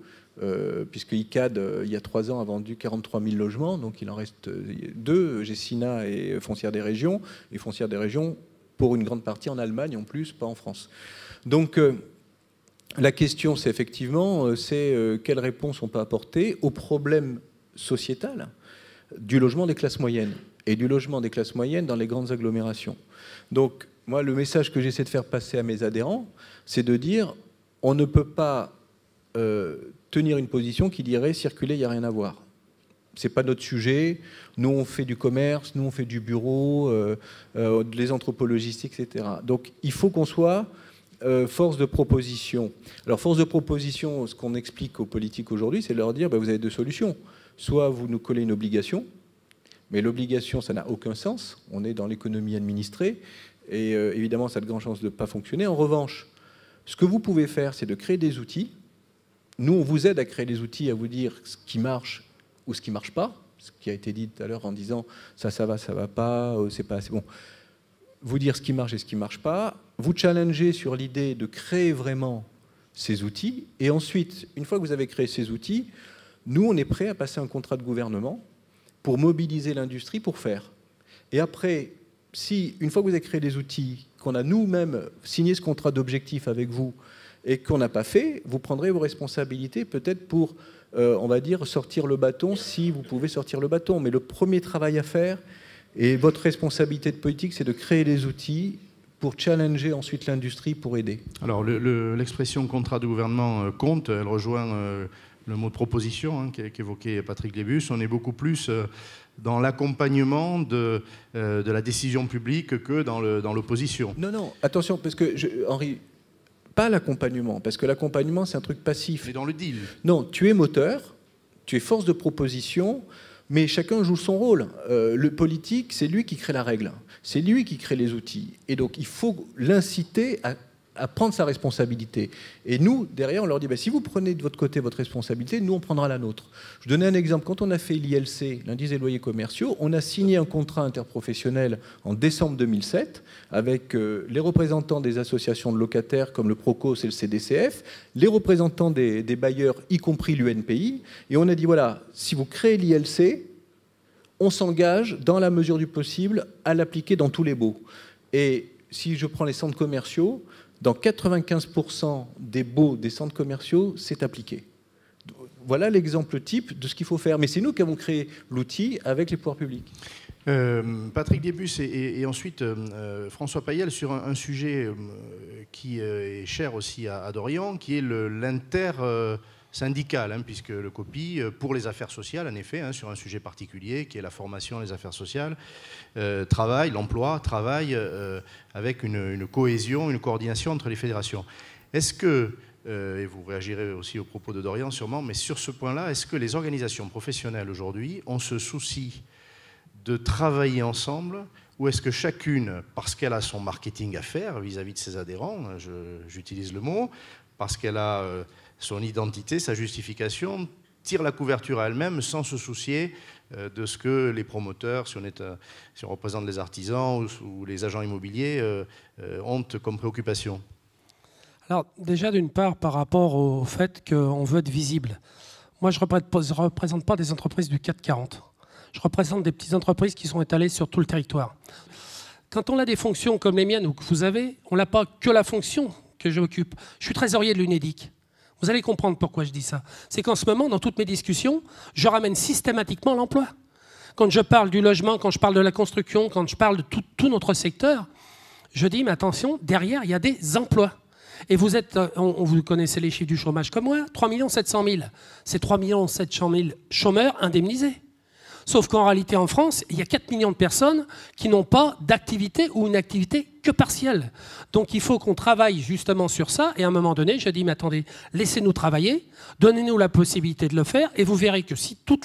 Puisque ICAD, il y a 3 ans, a vendu 43 000 logements, donc il en reste 2, Gessina et Foncière des Régions, et Foncière des Régions, pour une grande partie en Allemagne en plus, pas en France. Donc la question, c'est effectivement, quelle réponse on peut apporter au problème sociétal du logement des classes moyennes. et du logement des classes moyennes dans les grandes agglomérations. Donc, moi, le message que j'essaie de faire passer à mes adhérents, c'est de dire on ne peut pas tenir une position qui dirait circuler, il n'y a rien à voir. Ce n'est pas notre sujet. Nous, on fait du commerce, nous, on fait du bureau, les anthropologistes, etc. Donc, il faut qu'on soit force de proposition. Alors, force de proposition, ce qu'on explique aux politiques aujourd'hui, c'est de leur dire vous avez deux solutions. Soit vous nous collez une obligation, mais l'obligation, ça n'a aucun sens. On est dans l'économie administrée, et évidemment, ça a de grandes chances de ne pas fonctionner. En revanche, ce que vous pouvez faire, c'est de créer des outils. Nous, on vous aide à créer des outils, à vous dire ce qui marche ou ce qui ne marche pas, ce qui a été dit tout à l'heure en disant ça va pas, c'est pas assez bon. Vous dire ce qui marche et ce qui ne marche pas, vous challenger sur l'idée de créer vraiment ces outils, et ensuite, une fois que vous avez créé ces outils, nous, on est prêt à passer un contrat de gouvernement pour mobiliser l'industrie pour faire. Et après, si, une fois que vous avez créé des outils, qu'on a nous-mêmes signé ce contrat d'objectif avec vous, et qu'on n'a pas fait, vous prendrez vos responsabilités peut-être pour, on va dire, sortir le bâton, si vous pouvez sortir le bâton. Mais le premier travail à faire, et votre responsabilité de politique, c'est de créer les outils pour challenger ensuite l'industrie, pour aider. Alors, l'expression contrat de gouvernement compte, elle rejoint le mot de proposition qu'évoquait Patrick Lébus. On est beaucoup plus dans l'accompagnement de la décision publique que dans l'opposition. Non, attention, parce que, Henri, pas l'accompagnement, parce que l'accompagnement, c'est un truc passif. Mais dans le deal. Non, tu es moteur, tu es force de proposition, mais chacun joue son rôle. Le politique, c'est lui qui crée la règle, c'est lui qui crée les outils. Et donc, il faut l'inciter à prendre sa responsabilité. Et nous, derrière, on leur dit, si vous prenez de votre côté votre responsabilité, nous, on prendra la nôtre. Je donnais un exemple. Quand on a fait l'ILC, l'indice des loyers commerciaux, on a signé un contrat interprofessionnel en décembre 2007 avec les représentants des associations de locataires comme le Procos et le CDCF, les représentants des bailleurs, y compris l'UNPI, et on a dit, voilà, si vous créez l'ILC, on s'engage, dans la mesure du possible, à l'appliquer dans tous les baux. Et si je prends les centres commerciaux, dans 95% des baux des centres commerciaux, c'est appliqué. Voilà l'exemple type de ce qu'il faut faire. Mais c'est nous qui avons créé l'outil avec les pouvoirs publics. Patrick Lébus et ensuite François Payel sur un sujet qui est cher aussi à Dorian, qui est l'inter-syndical, puisque le COPI, pour les affaires sociales, en effet, sur un sujet particulier, qui est la formation, les affaires sociales, l'emploi travaille avec une cohésion, une coordination entre les fédérations. Est-ce que, et vous réagirez aussi aux propos de Dorian sûrement, mais sur ce point-là, est-ce que les organisations professionnelles aujourd'hui ont ce souci de travailler ensemble, ou est-ce que chacune, parce qu'elle a son marketing à faire vis-à-vis de ses adhérents, j'utilise le mot, parce qu'elle a son identité, sa justification, tire la couverture à elle-même sans se soucier de ce que les promoteurs, si on représente les artisans ou les agents immobiliers, ont comme préoccupation? Alors déjà d'une part par rapport au fait qu'on veut être visible. Moi je ne représente pas des entreprises du CAC 40. Je représente des petites entreprises qui sont étalées sur tout le territoire. Quand on a des fonctions comme les miennes ou que vous avez, on n'a pas que la fonction que j'occupe. Je suis trésorier de l'UNEDIC. Vous allez comprendre pourquoi je dis ça. C'est qu'en ce moment, dans toutes mes discussions, je ramène systématiquement l'emploi. Quand je parle du logement, quand je parle de la construction, quand je parle de tout notre secteur, je dis, mais attention, derrière, il y a des emplois. Et vous connaissez les chiffres du chômage comme moi, 3 700 000. C'est 3 700 000 chômeurs indemnisés. Sauf qu'en réalité, en France, il y a 4 millions de personnes qui n'ont pas d'activité ou une activité que partielle. Donc il faut qu'on travaille justement sur ça. Et à un moment donné, je dis, mais attendez, laissez-nous travailler, donnez-nous la possibilité de le faire. Et vous verrez que si tout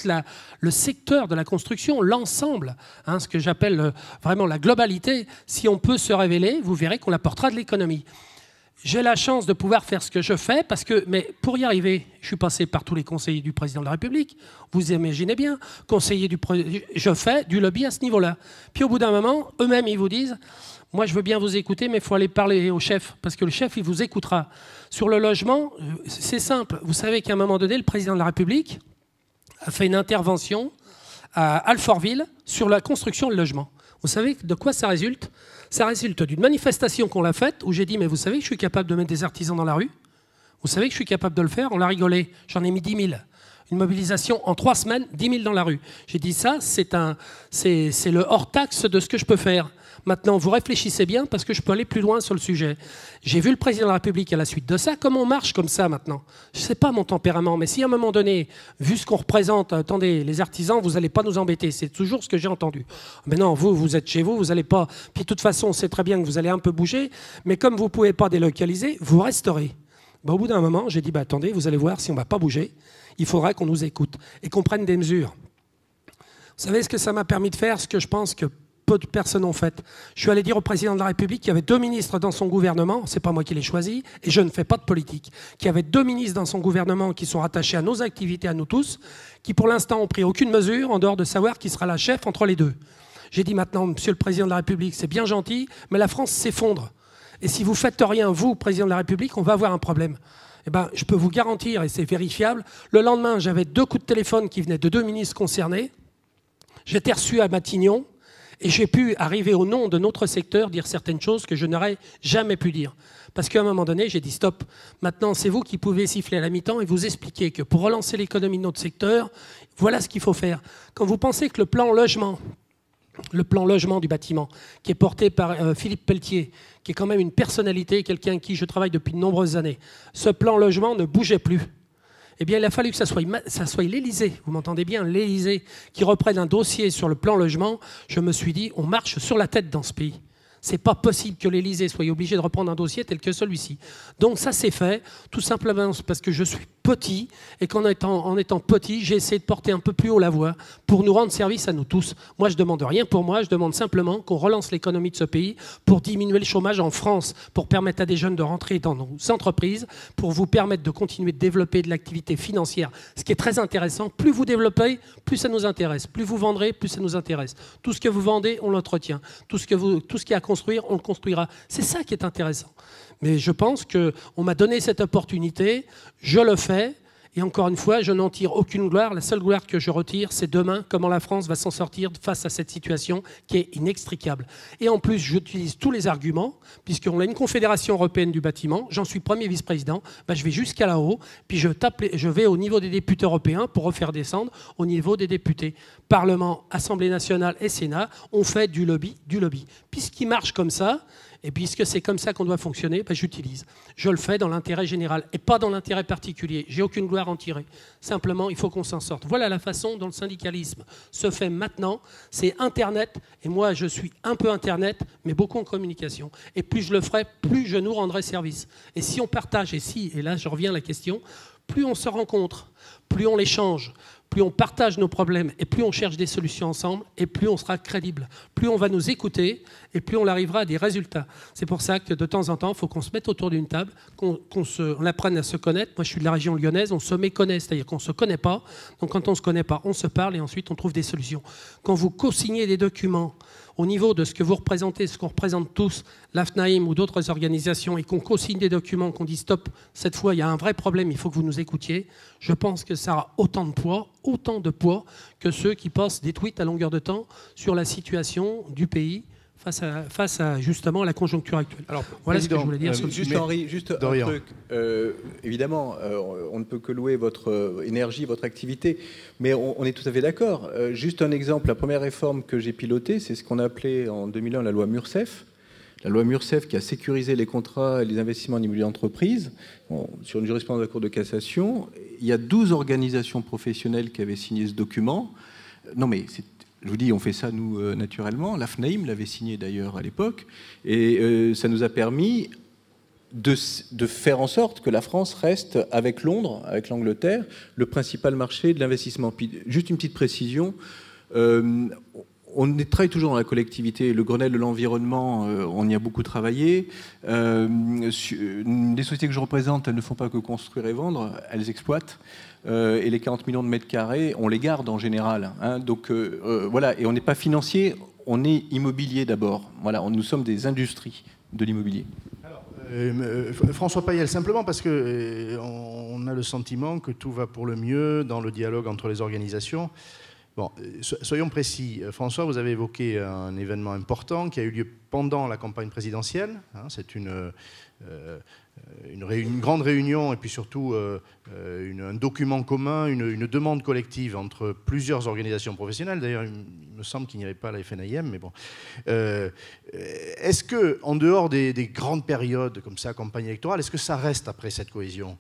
le secteur de la construction, l'ensemble, ce que j'appelle vraiment la globalité, si on peut se révéler, vous verrez qu'on apportera de l'économie. J'ai la chance de pouvoir faire ce que je fais, mais pour y arriver, je suis passé par tous les conseillers du président de la République. Vous imaginez bien, je fais du lobby à ce niveau-là. Puis au bout d'un moment, eux-mêmes, ils vous disent, moi je veux bien vous écouter, mais il faut aller parler au chef, parce que le chef, il vous écoutera. Sur le logement, c'est simple. Vous savez qu'à un moment donné, le président de la République a fait une intervention à Alfortville sur la construction de logements. Vous savez de quoi ça résulte ? Ça résulte d'une manifestation qu'on l'a faite, où j'ai dit, mais vous savez que je suis capable de mettre des artisans dans la rue ? Vous savez que je suis capable de le faire ? On l'a rigolé, j'en ai mis 10 000. Une mobilisation en 3 semaines, 10 000 dans la rue. J'ai dit ça, c'est le hors-taxe de ce que je peux faire. Maintenant, vous réfléchissez bien parce que je peux aller plus loin sur le sujet. J'ai vu le président de la République à la suite de ça. Comment on marche comme ça maintenant? Je ne sais pas mon tempérament, mais si à un moment donné, vu ce qu'on représente, attendez, les artisans, vous n'allez pas nous embêter. C'est toujours ce que j'ai entendu. Mais non, vous êtes chez vous, vous n'allez pas. Puis de toute façon, on sait très bien que vous allez un peu bouger, mais comme vous ne pouvez pas délocaliser, vous resterez. Au bout d'un moment, j'ai dit, attendez, vous allez voir, si on ne va pas bouger, il faudra qu'on nous écoute et qu'on prenne des mesures. Vous savez ce que ça m'a permis de faire, ce que je pense que peu de personnes ont fait. Je suis allé dire au président de la République qu'il y avait 2 ministres dans son gouvernement, c'est pas moi qui l'ai choisi, et je ne fais pas de politique, qu'il y avait 2 ministres dans son gouvernement qui sont rattachés à nos activités, à nous tous, qui pour l'instant ont pris aucune mesure en dehors de savoir qui sera la chef entre les deux. J'ai dit maintenant, monsieur le président de la République, c'est bien gentil, mais la France s'effondre. Et si vous ne faites rien, vous, président de la République, on va avoir un problème. Eh ben, je peux vous garantir, et c'est vérifiable, le lendemain, j'avais 2 coups de téléphone qui venaient de 2 ministres concernés. J'étais reçu à Matignon. Et j'ai pu arriver au nom de notre secteur dire certaines choses que je n'aurais jamais pu dire. Parce qu'à un moment donné, j'ai dit stop. Maintenant, c'est vous qui pouvez siffler à la mi-temps et vous expliquer que pour relancer l'économie de notre secteur, voilà ce qu'il faut faire. Quand vous pensez que le plan logement du bâtiment, qui est porté par Philippe Pelletier, qui est quand même une personnalité, quelqu'un avec qui je travaille depuis de nombreuses années, ce plan logement ne bougeait plus. Eh bien, il a fallu que ça soit l'Élysée, vous m'entendez bien, l'Élysée, qui reprenne un dossier sur le plan logement. Je me suis dit, on marche sur la tête dans ce pays. C'est pas possible que l'Élysée soit obligé de reprendre un dossier tel que celui-ci. Donc ça, c'est fait, tout simplement parce que je suis petit, et qu'en étant petit, j'ai essayé de porter un peu plus haut la voix pour nous rendre service à nous tous. Moi, je ne demande rien pour moi, je demande simplement qu'on relance l'économie de ce pays pour diminuer le chômage en France, pour permettre à des jeunes de rentrer dans nos entreprises, pour vous permettre de continuer de développer de l'activité financière, ce qui est très intéressant. Plus vous développez, plus ça nous intéresse. Plus vous vendrez, plus ça nous intéresse. Tout ce que vous vendez, on l'entretient. Tout ce qu'il y a à construire, on le construira. C'est ça qui est intéressant. Mais je pense qu'on m'a donné cette opportunité, je le fais, et encore une fois, je n'en tire aucune gloire. La seule gloire que je retire, c'est demain, comment la France va s'en sortir face à cette situation qui est inextricable. Et en plus, j'utilise tous les arguments, puisqu'on a une confédération européenne du bâtiment, j'en suis premier vice-président, je vais jusqu'à là-haut, puis je vais au niveau des députés européens pour refaire descendre au niveau des députés. Parlement, Assemblée nationale et Sénat, on fait du lobby, du lobby. Puisqu'il marche comme ça, et puisque c'est comme ça qu'on doit fonctionner, j'utilise. Je le fais dans l'intérêt général et pas dans l'intérêt particulier. J'ai aucune gloire à en tirer. Simplement, il faut qu'on s'en sorte. Voilà la façon dont le syndicalisme se fait maintenant. C'est Internet. Et moi, je suis un peu Internet, mais beaucoup en communication. Et plus je le ferai, plus je nous rendrai service. Et si on partage, et là je reviens à la question, plus on se rencontre, plus on les change, plus on partage nos problèmes et plus on cherche des solutions ensemble et plus on sera crédible. Plus on va nous écouter et plus on arrivera à des résultats. C'est pour ça que de temps en temps, il faut qu'on se mette autour d'une table, qu'on apprenne à se connaître. Moi, je suis de la région lyonnaise, on se méconnaît, c'est-à-dire qu'on ne se connaît pas. Donc quand on ne se connaît pas, on se parle et ensuite on trouve des solutions. Quand vous co-signez des documents au niveau de ce que vous représentez, ce qu'on représente tous, l'AFNAIM ou d'autres organisations, et qu'on co-signe des documents, qu'on dit stop, cette fois il y a un vrai problème, il faut que vous nous écoutiez, je pense que ça a autant de poids que ceux qui passent des tweets à longueur de temps sur la situation du pays face à justement la conjoncture actuelle. Alors, voilà ce que je voulais dire. Juste Henri, juste un truc. Évidemment, on ne peut que louer votre énergie, votre activité, mais on est tout à fait d'accord. Juste un exemple, la première réforme que j'ai pilotée, c'est ce qu'on a appelé en 2001 la loi Mursef. La loi Mursef qui a sécurisé les contrats et les investissements en immobilier d'entreprise, sur une jurisprudence de la Cour de cassation. Il y a 12 organisations professionnelles qui avaient signé ce document. Non mais je vous dis, on fait ça, nous, naturellement. L'AFNAIM l'avait signé, d'ailleurs, à l'époque. Et ça nous a permis de faire en sorte que la France reste, avec Londres, avec l'Angleterre, le principal marché de l'investissement. Puis, juste une petite précision. On travaille toujours dans la collectivité. Le Grenelle de l'environnement, on y a beaucoup travaillé. Les sociétés que je représente, elles ne font pas que construire et vendre, elles exploitent. Et les 40 millions de mètres carrés, on les garde en général. Hein. Donc voilà, et on n'est pas financier, on est immobilier d'abord. Voilà, nous sommes des industries de l'immobilier. François Payel, simplement parce qu'on a le sentiment que tout va pour le mieux dans le dialogue entre les organisations. Bon, soyons précis. François, vous avez évoqué un événement important qui a eu lieu pendant la campagne présidentielle. Hein, c'est une grande réunion et puis surtout un document commun, une demande collective entre plusieurs organisations professionnelles. D'ailleurs, il me semble qu'il n'y avait pas la FNIM, mais bon. Est-ce que, en dehors des grandes périodes comme ça, campagne électorale, est-ce que ça reste après cette cohésion ?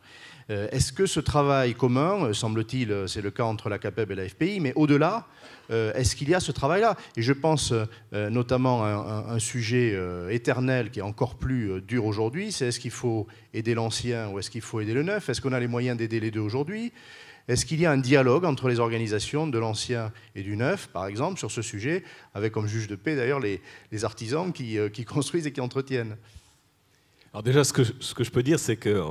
Est-ce que ce travail commun, semble-t-il, c'est le cas entre la CAPEB et la FPI, mais au-delà, est-ce qu'il y a ce travail-là ? Et je pense notamment à un sujet éternel qui est encore plus dur aujourd'hui, c'est est-ce qu'il faut aider l'ancien ou est-ce qu'il faut aider le neuf ? Est-ce qu'on a les moyens d'aider les deux aujourd'hui ? Est-ce qu'il y a un dialogue entre les organisations de l'ancien et du neuf, par exemple, sur ce sujet, avec comme juge de paix d'ailleurs les artisans qui construisent et qui entretiennent ? Alors déjà, ce que je peux dire, c'est que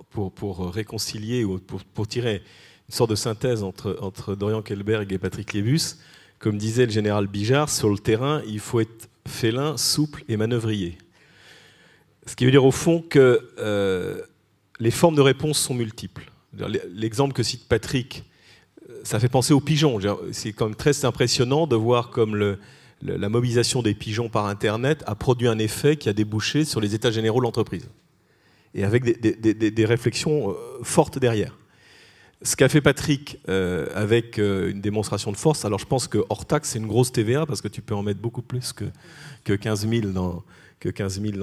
pour réconcilier ou pour tirer une sorte de synthèse entre Dorian Kelberg et Patrick Liebus, comme disait le général Bijard, sur le terrain, il faut être félin, souple et manœuvrier. Ce qui veut dire au fond que les formes de réponse sont multiples. L'exemple que cite Patrick, ça fait penser aux pigeons. C'est quand même très impressionnant de voir comme la mobilisation des pigeons par Internet a produit un effet qui a débouché sur les états généraux de l'entreprise. Et avec des réflexions fortes derrière. Ce qu'a fait Patrick avec une démonstration de force, alors je pense que hors taxe, c'est une grosse TVA, parce que tu peux en mettre beaucoup plus que 15 000 dans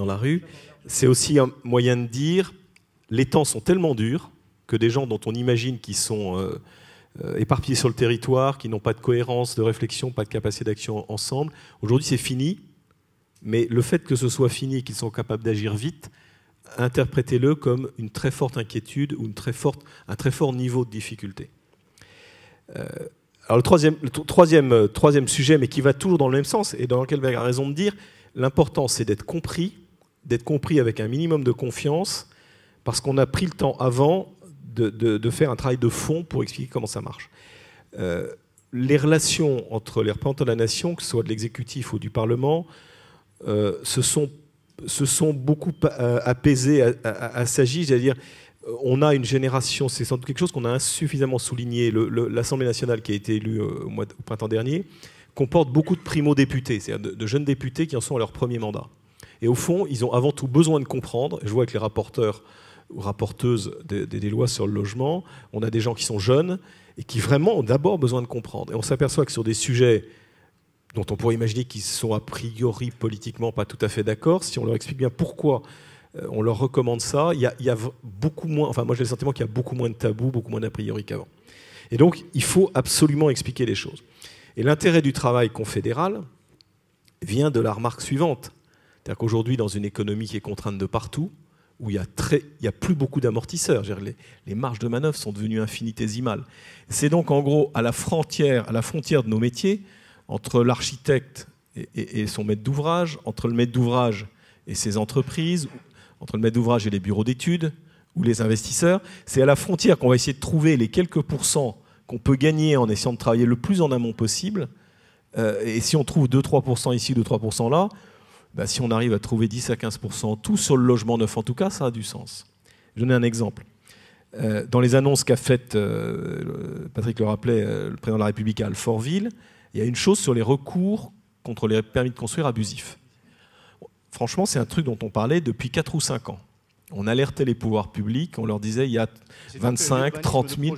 la rue. C'est aussi un moyen de dire, les temps sont tellement durs que des gens dont on imagine qu'ils sont éparpillés sur le territoire, qui n'ont pas de cohérence, de réflexion, pas de capacité d'action ensemble. Aujourd'hui, c'est fini, mais le fait que ce soit fini, qu'ils sont capables d'agir vite, interprétez-le comme une très forte inquiétude ou un très fort niveau de difficulté. Alors le troisième sujet, mais qui va toujours dans le même sens, et dans lequel Kelberg a raison de dire, l'important c'est d'être compris avec un minimum de confiance, parce qu'on a pris le temps avant de faire un travail de fond pour expliquer comment ça marche. Les relations entre les représentants de la nation, que ce soit de l'exécutif ou du Parlement, se sont beaucoup apaisées, assagies. C'est-à-dire, on a une génération, c'est sans doute quelque chose qu'on a insuffisamment souligné. L'Assemblée nationale qui a été élue au printemps dernier comporte beaucoup de primo-députés, c'est-à-dire de jeunes députés qui en sont à leur premier mandat. Et au fond, ils ont avant tout besoin de comprendre. Je vois avec les rapporteurs ou rapporteuses des lois sur le logement, on a des gens qui sont jeunes et qui vraiment ont d'abord besoin de comprendre. Et on s'aperçoit que sur des sujets dont on pourrait imaginer qu'ils sont a priori politiquement pas tout à fait d'accord, si on leur explique bien pourquoi on leur recommande ça, il y a beaucoup moins, enfin moi j'ai le sentiment qu'il y a beaucoup moins de tabous, beaucoup moins d'a priori qu'avant. Et donc il faut absolument expliquer les choses. Et l'intérêt du travail confédéral vient de la remarque suivante. C'est-à-dire qu'aujourd'hui, dans une économie qui est contrainte de partout, où il y a plus beaucoup d'amortisseurs, les marges de manœuvre sont devenues infinitésimales. C'est donc en gros à la frontière de nos métiers, entre l'architecte et son maître d'ouvrage, entre le maître d'ouvrage et ses entreprises, entre le maître d'ouvrage et les bureaux d'études ou les investisseurs, c'est à la frontière qu'on va essayer de trouver les quelques pourcents qu'on peut gagner en essayant de travailler le plus en amont possible. Et si on trouve 2-3% ici, 2-3% là, bah, si on arrive à trouver 10 à 15%, tout sur le logement neuf en tout cas, ça a du sens. Je vais donner un exemple. Dans les annonces qu'a faites, Patrick le rappelait, le président de la République à Alfortville, il y a une chose sur les recours contre les permis de construire abusifs. Franchement, c'est un truc dont on parlait depuis 4 ou 5 ans. On alertait les pouvoirs publics, on leur disait il y a 25, 30 000...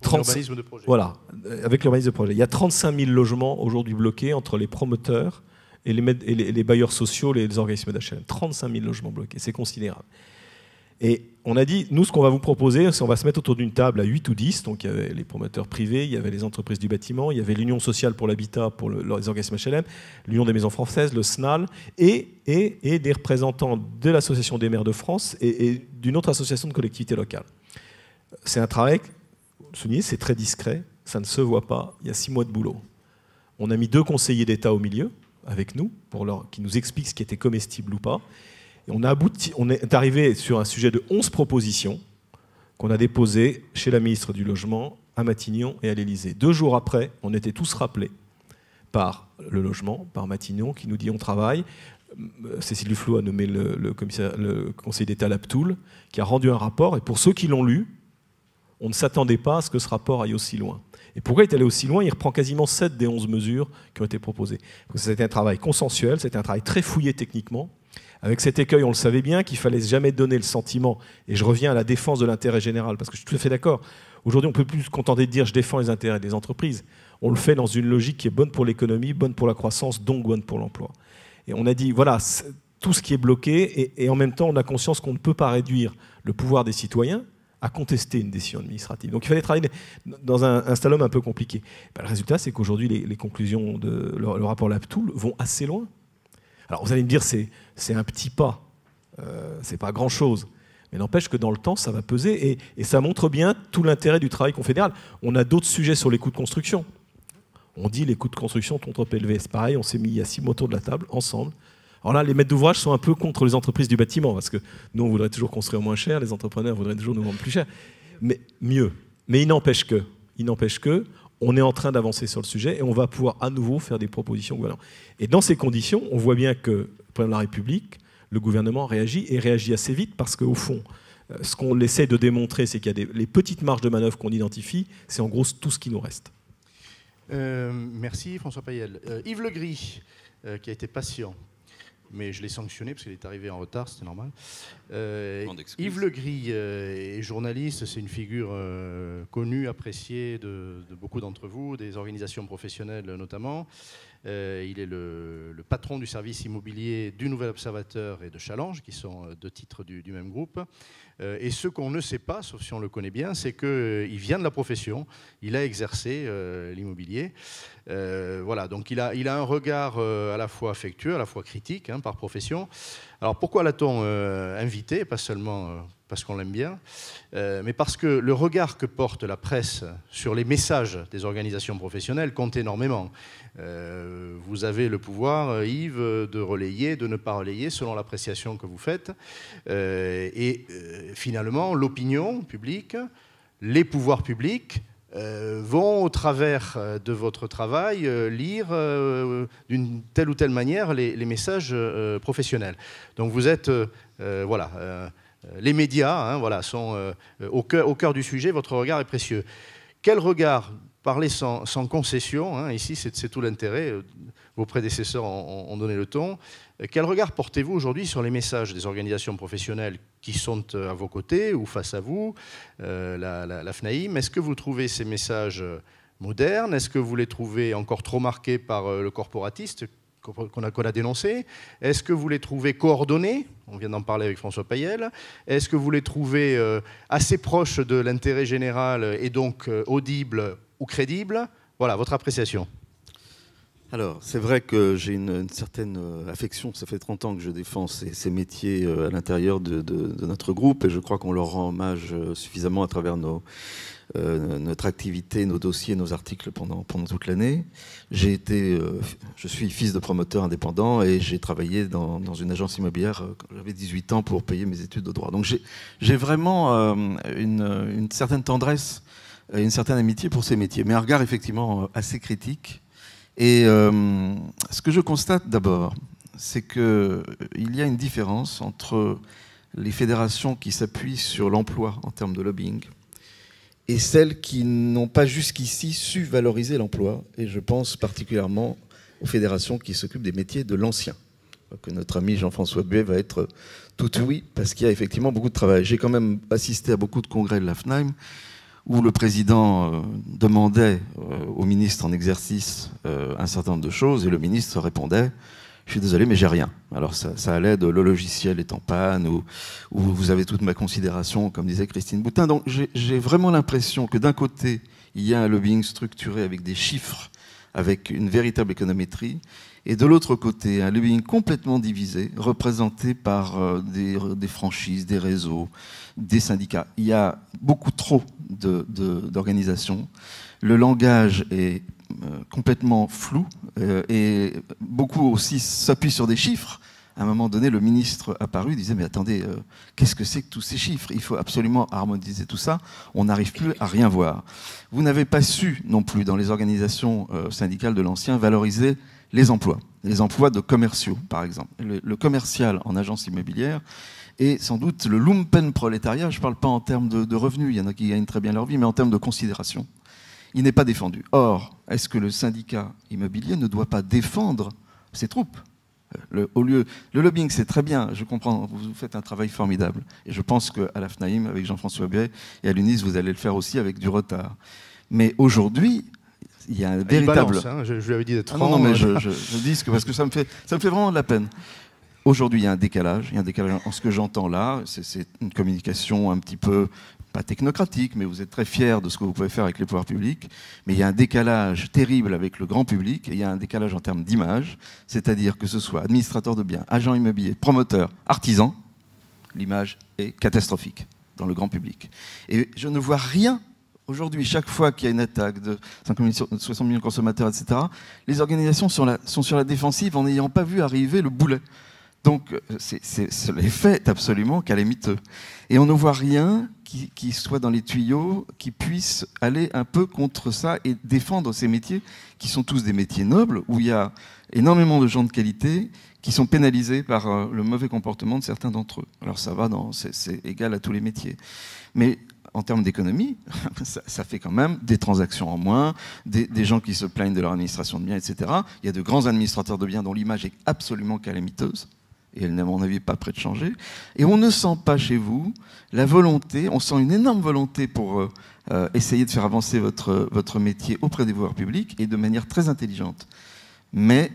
L'urbanisme de projet. Voilà, avec l'urbanisme de projet. Il y a 35 000 logements aujourd'hui bloqués entre les promoteurs et les bailleurs sociaux, les organismes d'HLM. 35 000 logements bloqués, c'est considérable. Et on a dit, nous, ce qu'on va vous proposer, c'est qu'on va se mettre autour d'une table à 8 ou 10. Donc il y avait les promoteurs privés, il y avait les entreprises du bâtiment, il y avait l'Union sociale pour l'habitat, pour les organismes HLM, l'Union des maisons françaises, le SNAL, et des représentants de l'Association des maires de France et d'une autre association de collectivités locales. C'est un travail, souligné, c'est très discret, ça ne se voit pas, il y a 6 mois de boulot. On a mis 2 conseillers d'État au milieu, avec nous, qui nous expliquent ce qui était comestible ou pas. Et on est arrivé sur un sujet de 11 propositions qu'on a déposées chez la ministre du Logement, à Matignon et à l'Élysée. 2 jours après, on était tous rappelés par le logement, par Matignon, qui nous dit on travaille. Cécile Duflot a nommé le conseiller d'État Laptoul, qui a rendu un rapport. Et pour ceux qui l'ont lu, on ne s'attendait pas à ce que ce rapport aille aussi loin. Et pourquoi il est allé aussi loin? Il reprend quasiment 7 des 11 mesures qui ont été proposées. Parce que c'était un travail consensuel, c'était un travail très fouillé techniquement, Avec cet écueil, on le savait bien, qu'il fallait jamais donner le sentiment, et je reviens à la défense de l'intérêt général, parce que je suis tout à fait d'accord. Aujourd'hui, on ne peut plus se contenter de dire je défends les intérêts des entreprises. On le fait dans une logique qui est bonne pour l'économie, bonne pour la croissance, donc bonne pour l'emploi. Et on a dit, voilà, tout ce qui est bloqué, et en même temps, on a conscience qu'on ne peut pas réduire le pouvoir des citoyens à contester une décision administrative. Donc il fallait travailler dans un stadium un peu compliqué. Ben, le résultat, c'est qu'aujourd'hui, les conclusions de le rapport Laptoul vont assez loin. Alors vous allez me dire, c'est un petit pas, c'est pas grand-chose. Mais n'empêche que dans le temps, ça va peser, et ça montre bien tout l'intérêt du travail confédéral. On a d'autres sujets sur les coûts de construction. On dit les coûts de construction sont trop élevés. C'est pareil, on s'est mis il y a 6 mois autour de la table, ensemble. Alors là, les maîtres d'ouvrage sont un peu contre les entreprises du bâtiment, parce que nous, on voudrait toujours construire moins cher, les entrepreneurs voudraient toujours nous vendre plus cher. Mais mieux. Mais il n'empêche que, on est en train d'avancer sur le sujet, et on va pouvoir à nouveau faire des propositions gouvernementales. Et dans ces conditions, on voit bien que, le président de la République, le gouvernement réagit, et réagit assez vite, parce qu'au fond, ce qu'on essaie de démontrer, c'est qu'il y a les petites marges de manœuvre qu'on identifie, c'est en gros tout ce qui nous reste. Merci François Payel. Yves Legris, qui a été patient, mais je l'ai sanctionné parce qu'il est arrivé en retard, c'était normal. Yves Legris est journaliste, c'est une figure connue, appréciée de beaucoup d'entre vous, des organisations professionnelles notamment. Il est le patron du service immobilier du Nouvel Observateur et de Challenge, qui sont 2 titres du même groupe. Et ce qu'on ne sait pas, sauf si on le connaît bien, c'est qu'il vient de la profession, il a exercé l'immobilier. Voilà, donc il a un regard à la fois affectueux, à la fois critique, par profession. Alors pourquoi l'a-t-on invité? Pas seulement parce qu'on l'aime bien, mais parce que le regard que porte la presse sur les messages des organisations professionnelles compte énormément. Vous avez le pouvoir, Yves, de relayer, de ne pas relayer, selon l'appréciation que vous faites. Finalement, l'opinion publique, les pouvoirs publics, vont, au travers de votre travail, lire d'une telle ou telle manière les messages professionnels. Donc vous êtes, les médias sont au cœur du sujet, votre regard est précieux. Quel regard, parler sans concession, ici c'est tout l'intérêt, vos prédécesseurs ont donné le ton, quel regard portez-vous aujourd'hui sur les messages des organisations professionnelles qui sont à vos côtés ou face à vous, la FNAIM? Est-ce que vous trouvez ces messages modernes? Est-ce que vous les trouvez encore trop marqués par le corporatiste qu'on a dénoncé? Est-ce que vous les trouvez coordonnés? On vient d'en parler avec François Payel. Est-ce que vous les trouvez assez proches de l'intérêt général et donc audibles ou crédibles? Voilà, votre appréciation. Alors, c'est vrai que j'ai une certaine affection. Ça fait 30 ans que je défends ces métiers à l'intérieur de notre groupe, et je crois qu'on leur rend hommage suffisamment à travers notre activité, nos dossiers, nos articles pendant toute l'année. Je suis fils de promoteur indépendant, et j'ai travaillé dans une agence immobilière quand j'avais 18 ans pour payer mes études de droit. Donc j'ai vraiment une certaine tendresse et une certaine amitié pour ces métiers, mais un regard effectivement assez critique. Et ce que je constate d'abord, c'est qu'il y a une différence entre les fédérations qui s'appuient sur l'emploi en termes de lobbying et celles qui n'ont pas jusqu'ici su valoriser l'emploi. Et je pense particulièrement aux fédérations qui s'occupent des métiers de l'ancien. Que notre ami Jean-François Buet va être tout oui, parce qu'il y a effectivement beaucoup de travail. J'ai quand même assisté à beaucoup de congrès de la FNAIM, où le président demandait au ministre en exercice un certain nombre de choses, et le ministre répondait « Je suis désolé, mais j'ai rien ». Alors ça allait de « le logiciel est en panne » ou « vous avez toute ma considération », comme disait Christine Boutin. Donc j'ai vraiment l'impression que d'un côté, il y a un lobbying structuré avec des chiffres, avec une véritable économétrie, et de l'autre côté, un lobbying complètement divisé, représenté par des franchises, des réseaux, des syndicats. Il y a beaucoup trop d'organisations. Le langage est complètement flou, et beaucoup aussi s'appuient sur des chiffres. À un moment donné, le ministre apparu disait « Mais attendez, qu'est-ce que c'est que tous ces chiffres? Il faut absolument harmoniser tout ça. On n'arrive plus à rien voir. » Vous n'avez pas su non plus, dans les organisations syndicales de l'ancien, valoriser les emplois de commerciaux, par exemple. Le commercial en agence immobilière est sans doute le lumpen prolétariat. Je ne parle pas en termes de revenus, il y en a qui gagnent très bien leur vie, mais en termes de considération. Il n'est pas défendu. Or, est-ce que le syndicat immobilier ne doit pas défendre ses troupes? Le lobbying, c'est très bien, je comprends, vous faites un travail formidable. Et je pense qu'à la FNAIM, avec Jean-François Buet, et à l'UNIS, vous allez le faire aussi avec du retard. Mais aujourd'hui, il y a un véritable... Balance, hein, je lui avais dit d'être non, mais je dis que parce que ça me fait vraiment de la peine. Aujourd'hui, il y a un décalage en ce que j'entends là. C'est une communication un petit peu, pas technocratique, mais vous êtes très fiers de ce que vous pouvez faire avec les pouvoirs publics. Mais il y a un décalage terrible avec le grand public, et il y a un décalage en termes d'image, c'est-à-dire que ce soit administrateur de biens, agent immobilier, promoteur, artisan, l'image est catastrophique dans le grand public. Et je ne vois rien. Aujourd'hui, chaque fois qu'il y a une attaque de 60 millions de consommateurs, etc., les organisations sont sur la défensive en n'ayant pas vu arriver le boulet. Donc, l'effet est absolument calamiteux. Et on ne voit rien qui soit dans les tuyaux, qui puisse aller un peu contre ça et défendre ces métiers, qui sont tous des métiers nobles, où il y a énormément de gens de qualité qui sont pénalisés par le mauvais comportement de certains d'entre eux. Alors ça va, c'est égal à tous les métiers. Mais en termes d'économie, ça fait quand même des transactions en moins, des gens qui se plaignent de leur administration de biens, etc. Il y a de grands administrateurs de biens dont l'image est absolument calamiteuse, et elle n'est à mon avis pas près de changer. Et on ne sent pas chez vous la volonté, on sent une énorme volonté pour essayer de faire avancer votre métier auprès des pouvoirs publics, et de manière très intelligente. Mais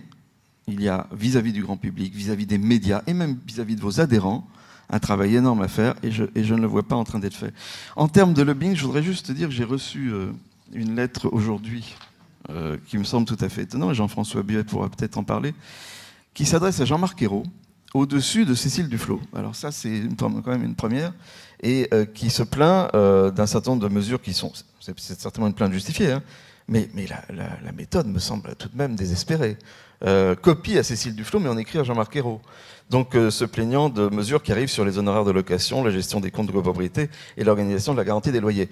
il y a vis-à-vis du grand public, vis-à-vis des médias, et même vis-à-vis de vos adhérents, un travail énorme à faire, et je ne le vois pas en train d'être fait. En termes de lobbying, je voudrais juste te dire que j'ai reçu une lettre aujourd'hui qui me semble tout à fait étonnante, et Jean-François Buet pourra peut-être en parler, qui s'adresse à Jean-Marc Ayrault, au-dessus de Cécile Duflot. Alors ça, c'est quand même une première, et qui se plaint d'un certain nombre de mesures qui sont... C'est certainement une plainte justifiée, hein, mais la méthode me semble tout de même désespérée. Copie à Cécile Duflot, mais on écrit à Jean-Marc Ayrault. Donc, se plaignant de mesures qui arrivent sur les honoraires de location, la gestion des comptes de copropriété et l'organisation de la garantie des loyers.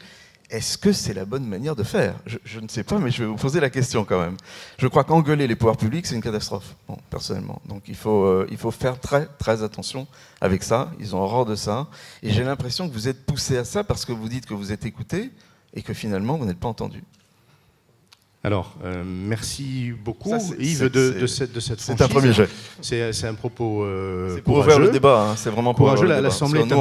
Est-ce que c'est la bonne manière de faire ? Je ne sais pas, mais je vais vous poser la question quand même. Je crois qu'engueuler les pouvoirs publics, c'est une catastrophe, bon, personnellement. Donc, il faut faire très, très attention avec ça. Ils ont horreur de ça. Et j'ai l'impression que vous êtes poussé à ça parce que vous dites que vous êtes écouté et que finalement, vous n'êtes pas entendu. Alors, merci beaucoup, Ça, Yves, de cette franchise. C'est un premier jet. C'est un propos c'est pour ouvrir le débat, hein. C'est vraiment pour courageux. ouvrir le débat. L'Assemblée est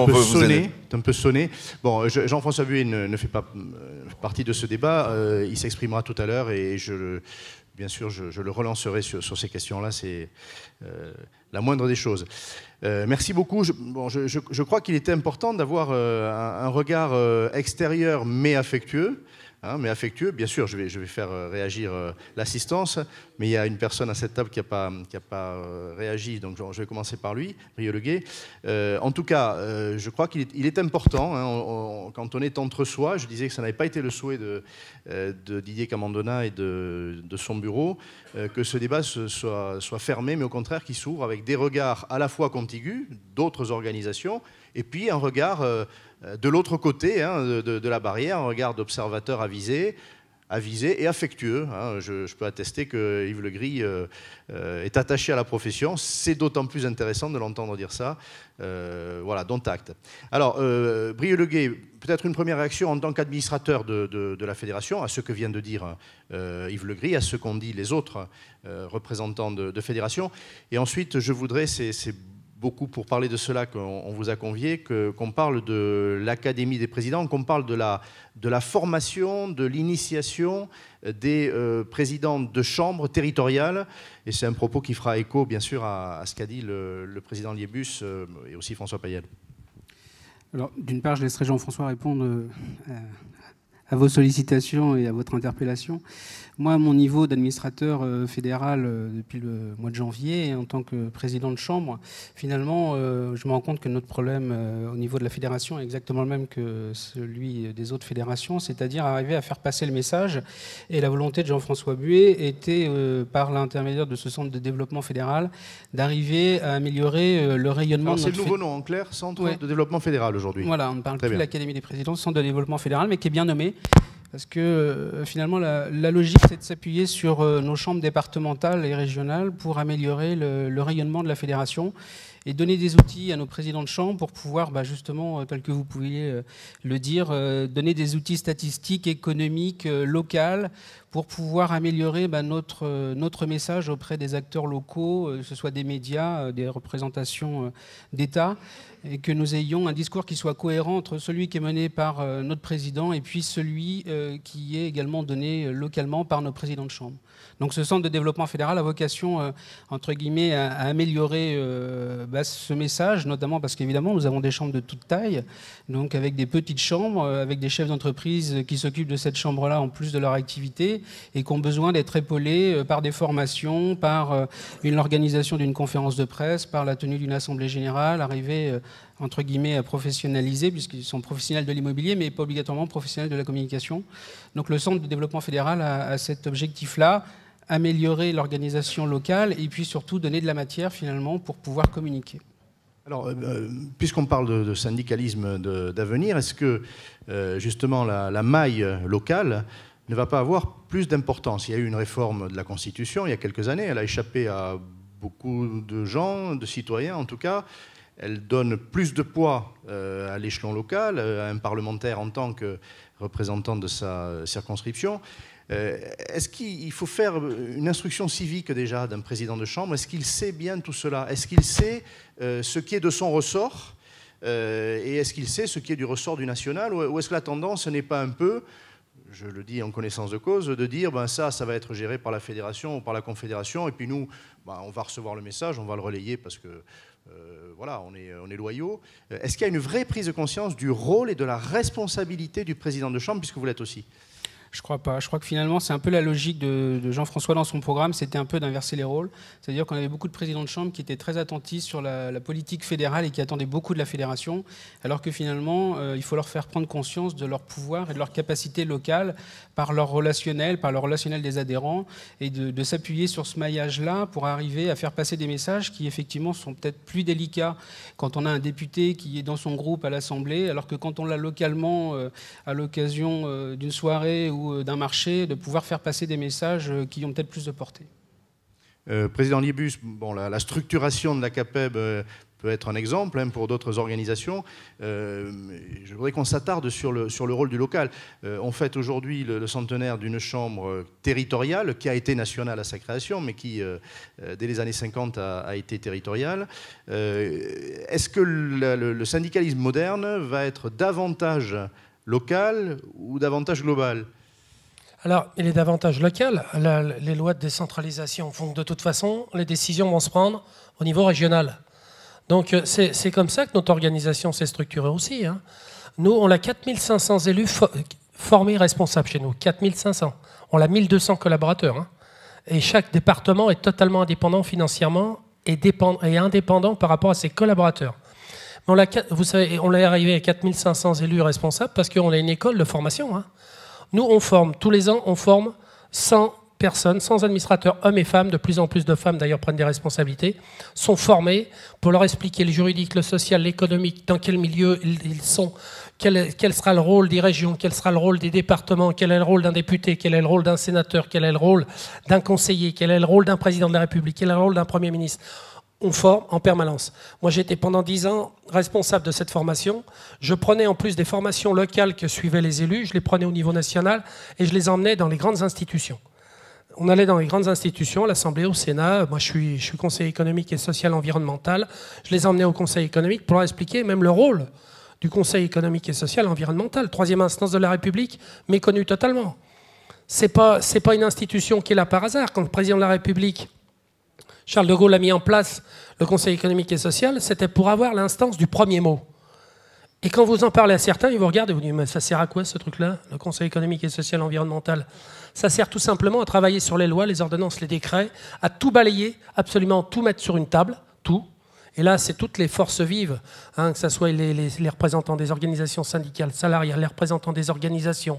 un peu sonnée. Bon, Jean-François Buet ne fait pas partie de ce débat. Il s'exprimera tout à l'heure et bien sûr, je le relancerai sur ces questions-là. C'est la moindre des choses. Merci beaucoup. Je crois qu'il était important d'avoir un regard extérieur mais affectueux. Mais affectueux, bien sûr, je vais faire réagir l'assistance, mais il y a une personne à cette table qui n'a pas réagi, donc je vais commencer par lui, Brieux-Leguet. En tout cas, je crois qu'il est important, quand on est entre soi, je disais que ça n'avait pas été le souhait de Didier Camandona et de son bureau, que ce débat soit fermé, mais au contraire qu'il s'ouvre avec des regards à la fois contigus, d'autres organisations, et puis un regard de l'autre côté de la barrière, un regard d'observateur avisé et affectueux. Je peux attester que Yves Legris est attaché à la profession. C'est d'autant plus intéressant de l'entendre dire ça. Voilà, dont acte. Alors, Brieux-Leguet, peut-être une première réaction en tant qu'administrateur de la fédération à ce que vient de dire Yves Legris, à ce qu'ont dit les autres représentants de fédération. Et ensuite, je voudrais, c'est beaucoup pour parler de cela qu'on vous a convié, qu'on parle de l'Académie des présidents, qu'on parle de la formation, de l'initiation des présidents de chambres territoriales. Et c'est un propos qui fera écho, bien sûr, à ce qu'a dit le président Liébus et aussi François Payel. Alors, d'une part, je laisserai Jean-François répondre à vos sollicitations et à votre interpellation. Moi, à mon niveau d'administrateur fédéral depuis le mois de janvier, en tant que président de chambre, finalement, je me rends compte que notre problème au niveau de la fédération est exactement le même que celui des autres fédérations, c'est-à-dire arriver à faire passer le message. Et la volonté de Jean-François Buet était, par l'intermédiaire de ce centre de développement fédéral, d'arriver à améliorer le rayonnement de notre... C'est le nouveau nom, en clair, Centre de développement fédéral aujourd'hui. Voilà, on ne parle plus de l'Académie des présidents, Centre de développement fédéral, mais qui est bien nommé. Parce que finalement, la logique, c'est de s'appuyer sur nos chambres départementales et régionales pour améliorer le rayonnement de la fédération. et donner des outils à nos présidents de chambre pour pouvoir, justement, tel que vous pouviez le dire, donner des outils statistiques, économiques, locaux, pour pouvoir améliorer notre message auprès des acteurs locaux, que ce soit des médias, des représentations d'État, et que nous ayons un discours qui soit cohérent entre celui qui est mené par notre président et puis celui qui est également donné localement par nos présidents de chambre. Donc ce centre de développement fédéral a vocation, entre guillemets, à améliorer ce message, notamment parce qu'évidemment, nous avons des chambres de toute taille, donc avec des petites chambres, avec des chefs d'entreprise qui s'occupent de cette chambre-là en plus de leur activité et qui ont besoin d'être épaulés par des formations, par l'organisation d'une conférence de presse, par la tenue d'une assemblée générale, arriver entre guillemets à professionnaliser, puisqu'ils sont professionnels de l'immobilier, mais pas obligatoirement professionnels de la communication. Donc le Centre de développement fédéral a cet objectif-là, améliorer l'organisation locale et puis surtout donner de la matière finalement pour pouvoir communiquer. Alors, puisqu'on parle de syndicalisme d'avenir, est-ce que justement la maille locale ne va pas avoir plus d'importance? Il y a eu une réforme de la Constitution il y a quelques années, elle a échappé à beaucoup de gens, de citoyens en tout cas. Elle donne plus de poids à l'échelon local, à un parlementaire en tant que représentant de sa circonscription. Est-ce qu'il faut faire une instruction civique déjà d'un président de chambre? Est-ce qu'il sait bien tout cela? Est-ce qu'il sait ce qui est de son ressort? Et est-ce qu'il sait ce qui est du ressort du national? Ou est-ce que la tendance n'est pas un peu, je le dis en connaissance de cause, de dire ça va être géré par la fédération ou par la confédération, et puis nous, on va recevoir le message, on va le relayer parce que voilà, on est loyaux. Est-ce qu'il y a une vraie prise de conscience du rôle et de la responsabilité du président de chambre, puisque vous l'êtes aussi? Je crois pas. Je crois que finalement, c'est un peu la logique de Jean-François dans son programme, c'était un peu d'inverser les rôles. C'est-à-dire qu'on avait beaucoup de présidents de chambre qui étaient très attentifs sur la politique fédérale et qui attendaient beaucoup de la fédération, alors que finalement, il faut leur faire prendre conscience de leur pouvoir et de leur capacité locale par leur relationnel des adhérents, et de s'appuyer sur ce maillage-là pour arriver à faire passer des messages qui, effectivement, sont peut-être plus délicats quand on a un député qui est dans son groupe à l'Assemblée, alors que quand on l'a localement à l'occasion d'une soirée ou d'un marché, de pouvoir faire passer des messages qui ont peut-être plus de portée. Président Liebus, la structuration de la CAPEB peut être un exemple pour d'autres organisations. Je voudrais qu'on s'attarde sur le rôle du local. On fête aujourd'hui le centenaire d'une chambre territoriale qui a été nationale à sa création, mais qui, dès les années 50, a été territoriale. Est-ce que le syndicalisme moderne va être davantage local ou davantage global? Alors, il est davantage local. Les lois de décentralisation font que de toute façon, les décisions vont se prendre au niveau régional. Donc, c'est comme ça que notre organisation s'est structurée aussi. Nous, on a 4500 élus formés responsables chez nous. 4500. On a 1200 collaborateurs. Et chaque département est totalement indépendant financièrement et indépendant par rapport à ses collaborateurs. Vous savez, on est arrivé à 4500 élus responsables parce qu'on a une école de formation. Nous, on forme, tous les ans, on forme 100 personnes, 100 administrateurs, hommes et femmes, de plus en plus de femmes d'ailleurs prennent des responsabilités, sont formés pour leur expliquer le juridique, le social, l'économique, dans quel milieu ils sont, quel sera le rôle des régions, quel sera le rôle des départements, quel est le rôle d'un député, quel est le rôle d'un sénateur, quel est le rôle d'un conseiller, quel est le rôle d'un président de la République, quel est le rôle d'un Premier ministre. On forme en permanence. Moi, j'étais pendant 10 ans responsable de cette formation. Je prenais en plus des formations locales que suivaient les élus, je les prenais au niveau national et je les emmenais dans les grandes institutions. On allait dans les grandes institutions, à l'Assemblée, au Sénat. Moi, je suis conseiller économique et social environnemental. Je les emmenais au Conseil économique pour leur expliquer même le rôle du Conseil économique et social environnemental. Troisième instance de la République, méconnue totalement. C'est pas une institution qui est là par hasard. Quand le président de la République, Charles de Gaulle, a mis en place le Conseil économique et social, c'était pour avoir l'instance du premier mot. Et quand vous en parlez à certains, ils vous regardent et vous disent « mais ça sert à quoi ce truc-là, le Conseil économique et social environnemental ?» Ça sert tout simplement à travailler sur les lois, les ordonnances, les décrets, à tout balayer, absolument tout mettre sur une table, tout. Et là, c'est toutes les forces vives, que ce soit les représentants des organisations syndicales, salariales, les représentants des organisations.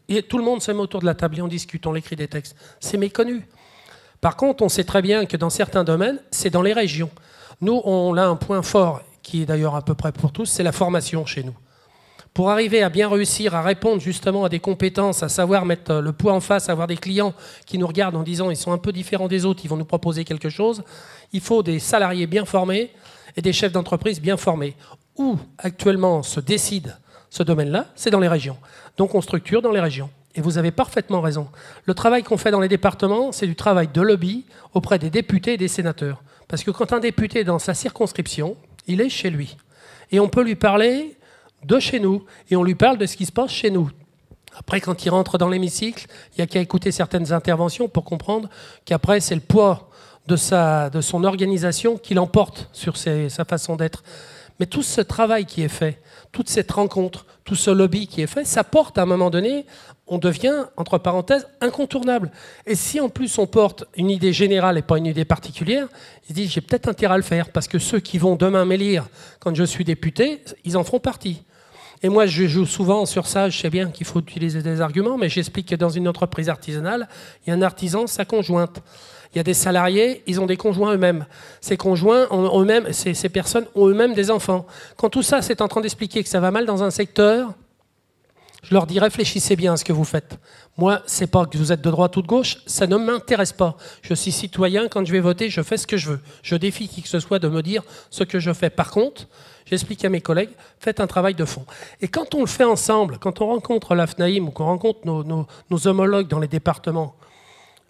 Et tout le monde se met autour de la table et on discute, on écrit des textes. C'est méconnu. Par contre, on sait très bien que dans certains domaines, c'est dans les régions. Nous, on a un point fort, qui est d'ailleurs à peu près pour tous, c'est la formation chez nous. pour arriver à bien réussir à répondre justement à des compétences, à savoir mettre le poids en face, avoir des clients qui nous regardent en disant ils sont un peu différents des autres, ils vont nous proposer quelque chose, il faut des salariés bien formés et des chefs d'entreprise bien formés. Où actuellement se décide ce domaine-là, c'est dans les régions. Donc on structure dans les régions. Et vous avez parfaitement raison. Le travail qu'on fait dans les départements, c'est du travail de lobby auprès des députés et des sénateurs. Parce que quand un député est dans sa circonscription, il est chez lui. Et on peut lui parler de chez nous. Et on lui parle de ce qui se passe chez nous. Après, quand il rentre dans l'hémicycle, il n'y a qu'à écouter certaines interventions pour comprendre qu'après, c'est le poids de son organisation qui l'emporte sur sa façon d'être. Mais tout ce travail qui est fait, toute cette rencontre, tout ce lobby qui est fait, ça porte à un moment donné, on devient, entre parenthèses, incontournable. Et si en plus on porte une idée générale et pas une idée particulière, ils se disent j'ai peut-être intérêt à le faire, parce que ceux qui vont demain m'élire quand je suis député, ils en feront partie. Et moi, je joue souvent sur ça, je sais bien qu'il faut utiliser des arguments, mais j'explique que dans une entreprise artisanale, il y a un artisan, sa conjointe. Il y a des salariés, ils ont des conjoints eux-mêmes. Ces conjoints ont eux-mêmes, ces personnes ont eux-mêmes des enfants. Quand tout ça, c'est en train d'expliquer que ça va mal dans un secteur, je leur dis réfléchissez bien à ce que vous faites. Moi, c'est pas que vous êtes de droite ou de gauche, ça ne m'intéresse pas. Je suis citoyen, quand je vais voter, je fais ce que je veux. Je défie qui que ce soit de me dire ce que je fais. Par contre, j'explique à mes collègues, faites un travail de fond. Et quand on le fait ensemble, quand on rencontre la FNAIM ou qu'on rencontre nos homologues dans les départements,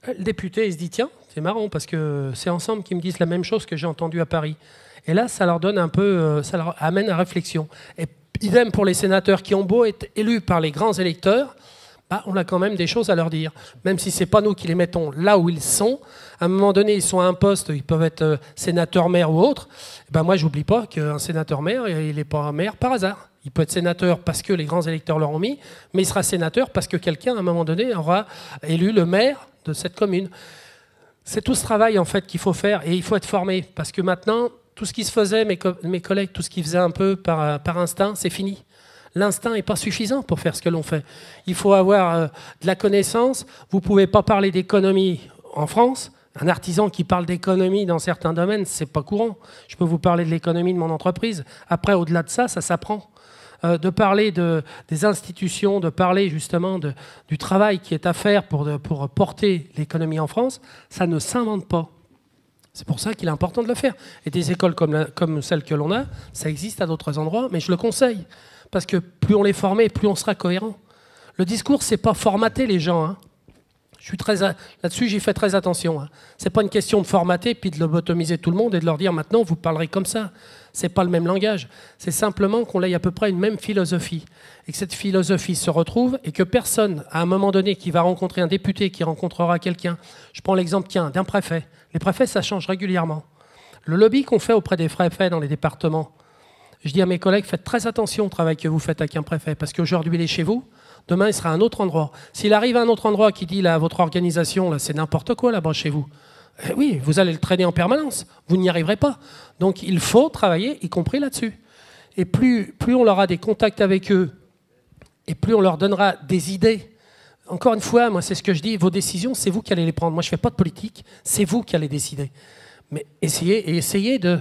le député, il se dit, tiens, c'est marrant parce que c'est ensemble qu'ils me disent la même chose que j'ai entendu à Paris. Et là, ça leur donne un peu, ça leur amène à réflexion. Et idem pour les sénateurs qui ont beau être élus par les grands électeurs, bah, on a quand même des choses à leur dire. Même si ce n'est pas nous qui les mettons là où ils sont, à un moment donné, ils sont à un poste, ils peuvent être sénateurs, maires ou autres. Ben moi, je n'oublie pas qu'un sénateur-maire, il n'est pas maire par hasard. Il peut être sénateur parce que les grands électeurs l'auront mis, mais il sera sénateur parce que quelqu'un, à un moment donné, aura élu le maire de cette commune. C'est tout ce travail, en fait, qu'il faut faire et il faut être formé. Parce que maintenant, tout ce qui se faisait, mes collègues, tout ce qu'ils faisaient un peu par instinct, c'est fini. L'instinct n'est pas suffisant pour faire ce que l'on fait. Il faut avoir de la connaissance. Vous ne pouvez pas parler d'économie en France. Un artisan qui parle d'économie dans certains domaines, ce n'est pas courant. Je peux vous parler de l'économie de mon entreprise. Après, au-delà de ça, ça s'apprend. De parler des institutions, de parler justement du travail qui est à faire pour porter l'économie en France, ça ne s'invente pas. C'est pour ça qu'il est important de le faire. Et des écoles comme celle que l'on a, ça existe à d'autres endroits, mais je le conseille. Parce que plus on les forme, plus on sera cohérent. Le discours, c'est pas formater les gens. Hein. Là-dessus, j'y fais très attention. Hein. C'est pas une question de formater puis de lobotomiser tout le monde et de leur dire maintenant vous parlerez comme ça. C'est pas le même langage. C'est simplement qu'on ait à peu près une même philosophie et que cette philosophie se retrouve et que personne, à un moment donné, qui va rencontrer un député, qui rencontrera quelqu'un. Je prends l'exemple d'un préfet. Les préfets, ça change régulièrement. Le lobby qu'on fait auprès des préfets dans les départements. Je dis à mes collègues, faites très attention au travail que vous faites avec un préfet, parce qu'aujourd'hui, il est chez vous, demain, il sera à un autre endroit. S'il arrive à un autre endroit qui dit, là, votre organisation, là, c'est n'importe quoi là-bas chez vous, oui, vous allez le traîner en permanence, vous n'y arriverez pas. Donc, il faut travailler, y compris là-dessus. Et plus on aura des contacts avec eux, et plus on leur donnera des idées. Encore une fois, moi, c'est ce que je dis, vos décisions, c'est vous qui allez les prendre. Moi, je ne fais pas de politique, c'est vous qui allez décider. Mais essayez de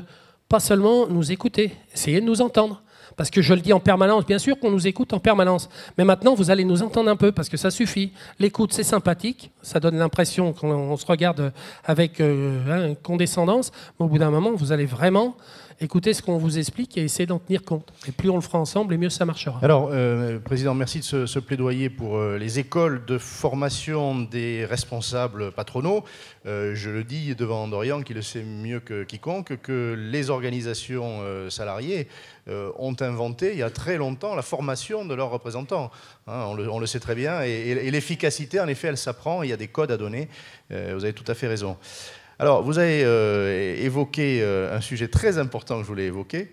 pas seulement nous écouter, essayez de nous entendre. Parce que je le dis en permanence, bien sûr qu'on nous écoute en permanence. Mais maintenant, vous allez nous entendre un peu, parce que ça suffit. L'écoute, c'est sympathique, ça donne l'impression qu'on se regarde avec condescendance, mais au bout d'un moment, vous allez vraiment écouter ce qu'on vous explique et essayer d'en tenir compte. Et plus on le fera ensemble, et mieux ça marchera. Alors, Président, merci de ce plaidoyer pour les écoles de formation des responsables patronaux. Je le dis devant Dorian, qui le sait mieux que quiconque, que les organisations salariées ont inventé il y a très longtemps la formation de leurs représentants. Hein, on le sait très bien. Et l'efficacité, en effet, elle s'apprend. Il y a des codes à donner. Vous avez tout à fait raison. Alors, vous avez évoqué un sujet très important que je voulais évoquer,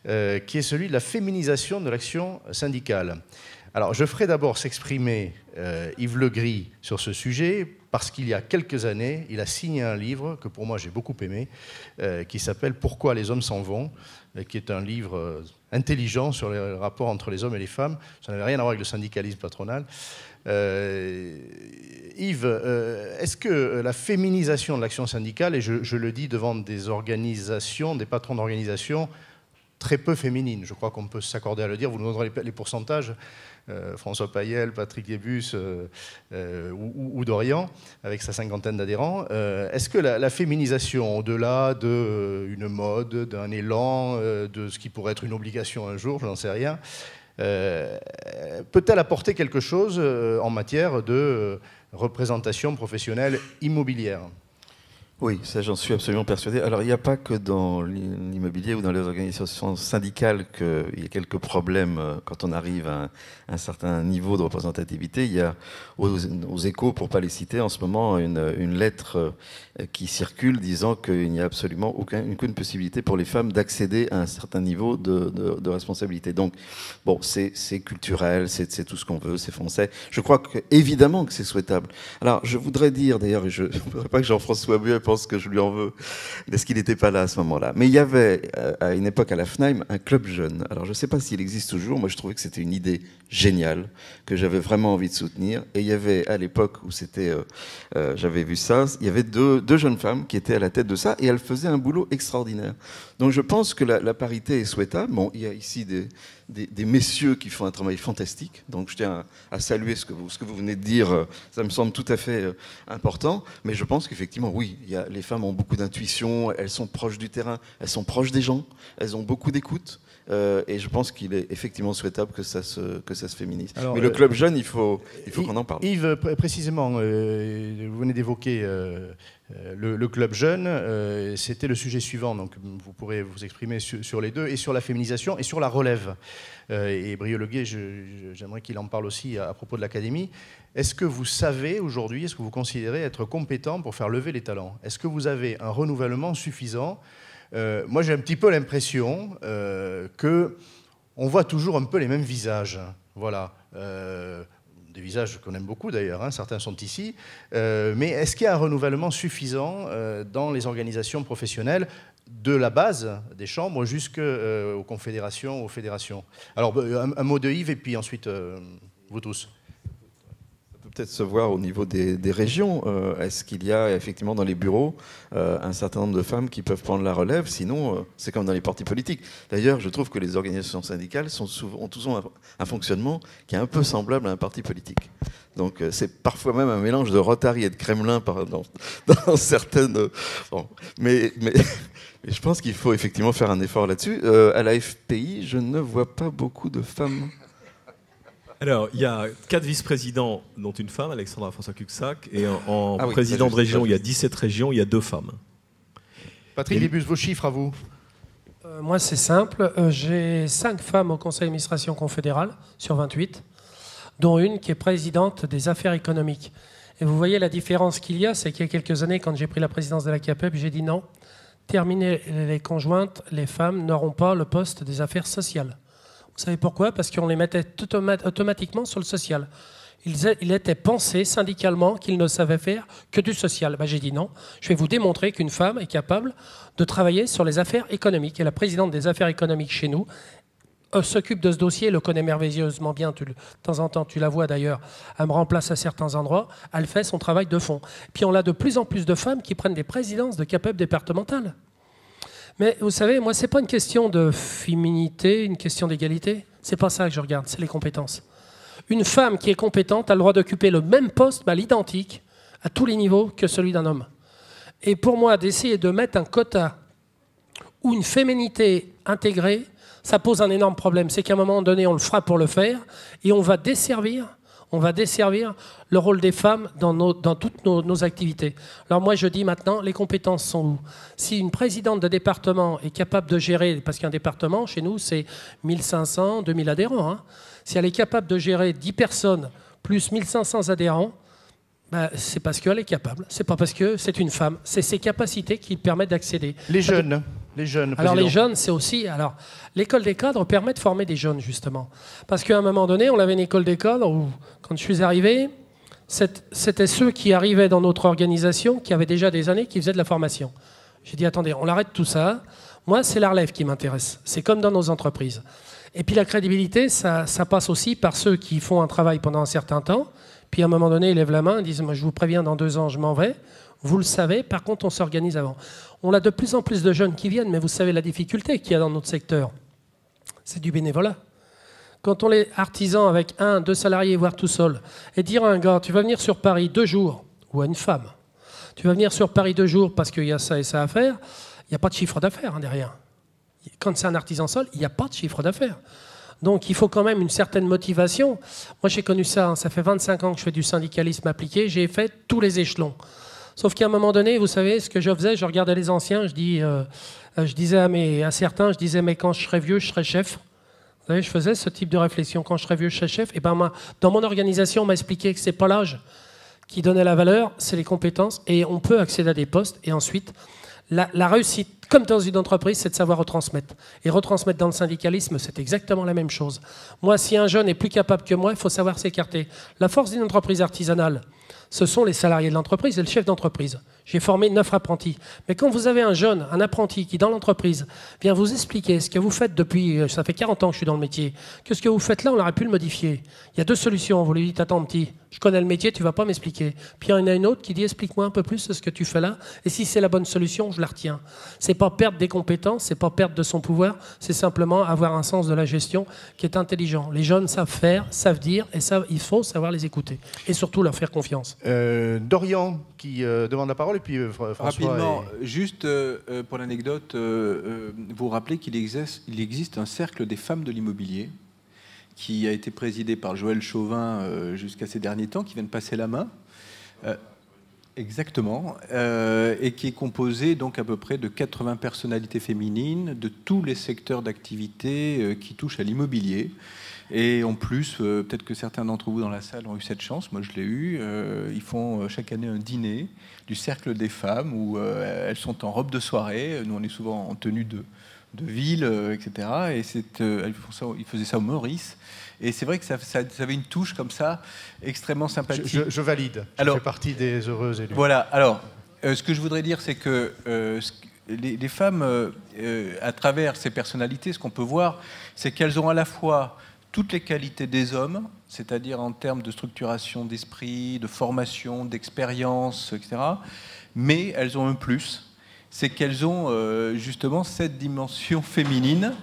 qui est celui de la féminisation de l'action syndicale. Alors, je ferai d'abord s'exprimer Yves Legris sur ce sujet, parce qu'il y a quelques années, il a signé un livre que pour moi j'ai beaucoup aimé, qui s'appelle « Pourquoi les hommes s'en vont », qui est un livre intelligent sur les rapports entre les hommes et les femmes. Ça n'avait rien à voir avec le syndicalisme patronal. Yves, est-ce que la féminisation de l'action syndicale, et je le dis devant des organisations, des patrons d'organisations très peu féminine. Je crois qu'on peut s'accorder à le dire. Vous nous donnerez les pourcentages. François Payel, Patrick Guébus ou Dorian, avec sa 50aine d'adhérents. Est-ce que la féminisation, au-delà d'une mode, d'un élan, de ce qui pourrait être une obligation un jour, je n'en sais rien, peut-elle apporter quelque chose en matière de représentation professionnelle immobilière ? Oui, ça j'en suis absolument persuadé. Alors il n'y a pas que dans l'immobilier ou dans les organisations syndicales qu'il y a quelques problèmes quand on arrive à un certain niveau de représentativité. Il y a aux Échos, pour ne pas les citer, en ce moment une lettre qui circule disant qu'il n'y a absolument aucune possibilité pour les femmes d'accéder à un certain niveau de responsabilité. Donc bon, c'est culturel, c'est tout ce qu'on veut, c'est français. Je crois évidemment que c'est souhaitable. Alors je voudrais dire d'ailleurs, je ne voudrais pas que Jean-François Buet pense que je lui en veux, parce qu'il n'était pas là à ce moment-là. Mais il y avait, à une époque à la FNAIM, un club jeune. Alors, je ne sais pas s'il existe toujours. Moi, je trouvais que c'était une idée géniale, que j'avais vraiment envie de soutenir. Et il y avait, à l'époque où j'avais vu ça, il y avait deux jeunes femmes qui étaient à la tête de ça, et elles faisaient un boulot extraordinaire. Donc, je pense que la parité est souhaitable. Bon, il y a ici des messieurs qui font un travail fantastique. Donc, je tiens à saluer ce que vous venez de dire. Ça me semble tout à fait important. Mais je pense qu'effectivement, oui, les femmes ont beaucoup d'intuition, elles sont proches du terrain, elles sont proches des gens, elles ont beaucoup d'écoute. Et je pense qu'il est effectivement souhaitable que ça se féminise. Alors, mais le club jeune, il faut qu'on en parle. Yves, précisément, vous venez d'évoquer le club jeune. C'était le sujet suivant, donc vous pourrez vous exprimer sur les deux, et sur la féminisation et sur la relève. Et Brieux-Leguet, j'aimerais qu'il en parle aussi à propos de l'académie. Est-ce que vous savez aujourd'hui, est-ce que vous considérez être compétent pour faire lever les talents ? Est-ce que vous avez un renouvellement suffisant ? Moi, j'ai un petit peu l'impression qu'on voit toujours un peu les mêmes visages. Voilà. Des visages qu'on aime beaucoup d'ailleurs, hein, certains sont ici. Mais est-ce qu'il y a un renouvellement suffisant dans les organisations professionnelles, de la base des chambres jusqu'aux confédérations, aux fédérations ? Alors, un mot de Yves et puis ensuite, vous tous. Peut-être se voir au niveau des régions. Est-ce qu'il y a effectivement dans les bureaux un certain nombre de femmes qui peuvent prendre la relève ? Sinon, c'est comme dans les partis politiques. D'ailleurs, je trouve que les organisations syndicales ont toujours un fonctionnement qui est un peu semblable à un parti politique. Donc c'est parfois même un mélange de Rotary et de Kremlin dans certaines... Bon, mais je pense qu'il faut effectivement faire un effort là-dessus. À la FPI, je ne vois pas beaucoup de femmes... Alors, il y a 4 vice-présidents, dont une femme, Alexandra François-Cuxac, et en président de région, il y a 17 régions, il y a 2 femmes. Patrick Guébus, vos chiffres à vous ? Moi, c'est simple. J'ai 5 femmes au conseil d'administration confédéral sur 28, dont une qui est présidente des affaires économiques. Et vous voyez la différence qu'il y a, c'est qu'il y a quelques années, quand j'ai pris la présidence de la CAPEB, j'ai dit non, terminer les conjointes, les femmes n'auront pas le poste des affaires sociales. Vous savez pourquoi ? Parce qu'on les mettait automatiquement sur le social. Il était pensé syndicalement qu'ils ne savaient faire que du social. J'ai dit non, je vais vous démontrer qu'une femme est capable de travailler sur les affaires économiques. Et la présidente des affaires économiques chez nous s'occupe de ce dossier, le connaît merveilleusement bien. De temps en temps, tu la vois d'ailleurs, elle me remplace à certains endroits. Elle fait son travail de fond. Puis on a de plus en plus de femmes qui prennent des présidences de CAPEB départementales. Mais vous savez, moi, ce n'est pas une question de féminité, une question d'égalité. Ce n'est pas ça que je regarde, c'est les compétences. Une femme qui est compétente a le droit d'occuper le même poste, l'identique, à tous les niveaux que celui d'un homme. Et pour moi, d'essayer de mettre un quota ou une féminité intégrée, ça pose un énorme problème. C'est qu'à un moment donné, on le fera pour le faire et on va desservir le rôle des femmes dans toutes nos activités. Alors moi, je dis maintenant, les compétences sont où ? Si une présidente de département est capable de gérer, parce qu'un département, chez nous, c'est 1500, 2000 adhérents. Si elle est capable de gérer 10 personnes plus 1500 adhérents, c'est parce qu'elle est capable. C'est pas parce que c'est une femme. C'est ses capacités qui permettent d'accéder. Les jeunes. Alors les jeunes, c'est aussi... Alors, l'école des cadres permet de former des jeunes, justement. Parce qu'à un moment donné, on avait une école des cadres où, quand je suis arrivé, c'était ceux qui arrivaient dans notre organisation, qui avaient déjà des années, qui faisaient de la formation. J'ai dit, attendez, on arrête tout ça. Moi, c'est la relève qui m'intéresse. C'est comme dans nos entreprises. Et puis la crédibilité, ça passe aussi par ceux qui font un travail pendant un certain temps, puis à un moment donné, ils lèvent la main, ils disent, moi, je vous préviens, dans 2 ans, je m'en vais. Vous le savez, par contre, on s'organise avant. On a de plus en plus de jeunes qui viennent, mais vous savez la difficulté qu'il y a dans notre secteur. C'est du bénévolat. Quand on est artisan avec 1, 2 salariés, voire tout seul, et dire à un gars, tu vas venir sur Paris 2 jours, ou à une femme, tu vas venir sur Paris 2 jours parce qu'il y a ça et ça à faire, il n'y a pas de chiffre d'affaires derrière. Quand c'est un artisan seul, il n'y a pas de chiffre d'affaires. Donc il faut quand même une certaine motivation. Moi j'ai connu ça, ça fait 25 ans que je fais du syndicalisme appliqué, j'ai fait tous les échelons. Sauf qu'à un moment donné, vous savez, ce que je faisais, je regardais les anciens, je disais à certains, je disais, mais quand je serai vieux, je serai chef. Vous savez, je faisais ce type de réflexion. Quand je serai vieux, je serai chef. Et ben, dans mon organisation, on m'a expliqué que ce n'est pas l'âge qui donnait la valeur, c'est les compétences. Et on peut accéder à des postes. Et ensuite, la réussite, comme dans une entreprise, c'est de savoir retransmettre. Et retransmettre dans le syndicalisme, c'est exactement la même chose. Moi, si un jeune est plus capable que moi, il faut savoir s'écarter. La force d'une entreprise artisanale, ce sont les salariés de l'entreprise et le chef d'entreprise. J'ai formé 9 apprentis. Mais quand vous avez un jeune, un apprenti qui, dans l'entreprise, vient vous expliquer ce que vous faites depuis... Ça fait 40 ans que je suis dans le métier. Que ce que vous faites là, on aurait pu le modifier. Il y a 2 solutions. Vous lui dites, attends petit, je connais le métier, tu ne vas pas m'expliquer. Puis il y en a une autre qui dit, explique-moi un peu plus ce que tu fais là. Et si c'est la bonne solution, je la retiens. C'est pas perdre des compétences, c'est pas perdre de son pouvoir, c'est simplement avoir un sens de la gestion qui est intelligent. Les jeunes savent faire, savent dire, et il faut savoir les écouter. Et surtout leur faire confiance. Dorian qui demande la parole, et puis François. Rapidement, juste pour l'anecdote, vous rappelez qu'il existe un cercle des femmes de l'immobilier qui a été présidé par Joël Chauvin jusqu'à ces derniers temps, qui vient de passer la main. Exactement, et qui est composé donc à peu près de 80 personnalités féminines de tous les secteurs d'activité qui touchent à l'immobilier. Et en plus, peut-être que certains d'entre vous dans la salle ont eu cette chance, moi je l'ai eu, ils font chaque année un dîner du cercle des femmes où elles sont en robe de soirée, nous on est souvent en tenue de ville, etc. Et ils faisaient ça au Maurice. Et c'est vrai que ça avait une touche comme ça, extrêmement sympathique. Je valide, je fais partie des heureuses élus. Voilà, alors, ce que je voudrais dire, c'est que les femmes, à travers ces personnalités, ce qu'on peut voir, c'est qu'elles ont à la fois toutes les qualités des hommes, c'est-à-dire en termes de structuration d'esprit, de formation, d'expérience, etc. Mais elles ont un plus, c'est qu'elles ont justement cette dimension féminine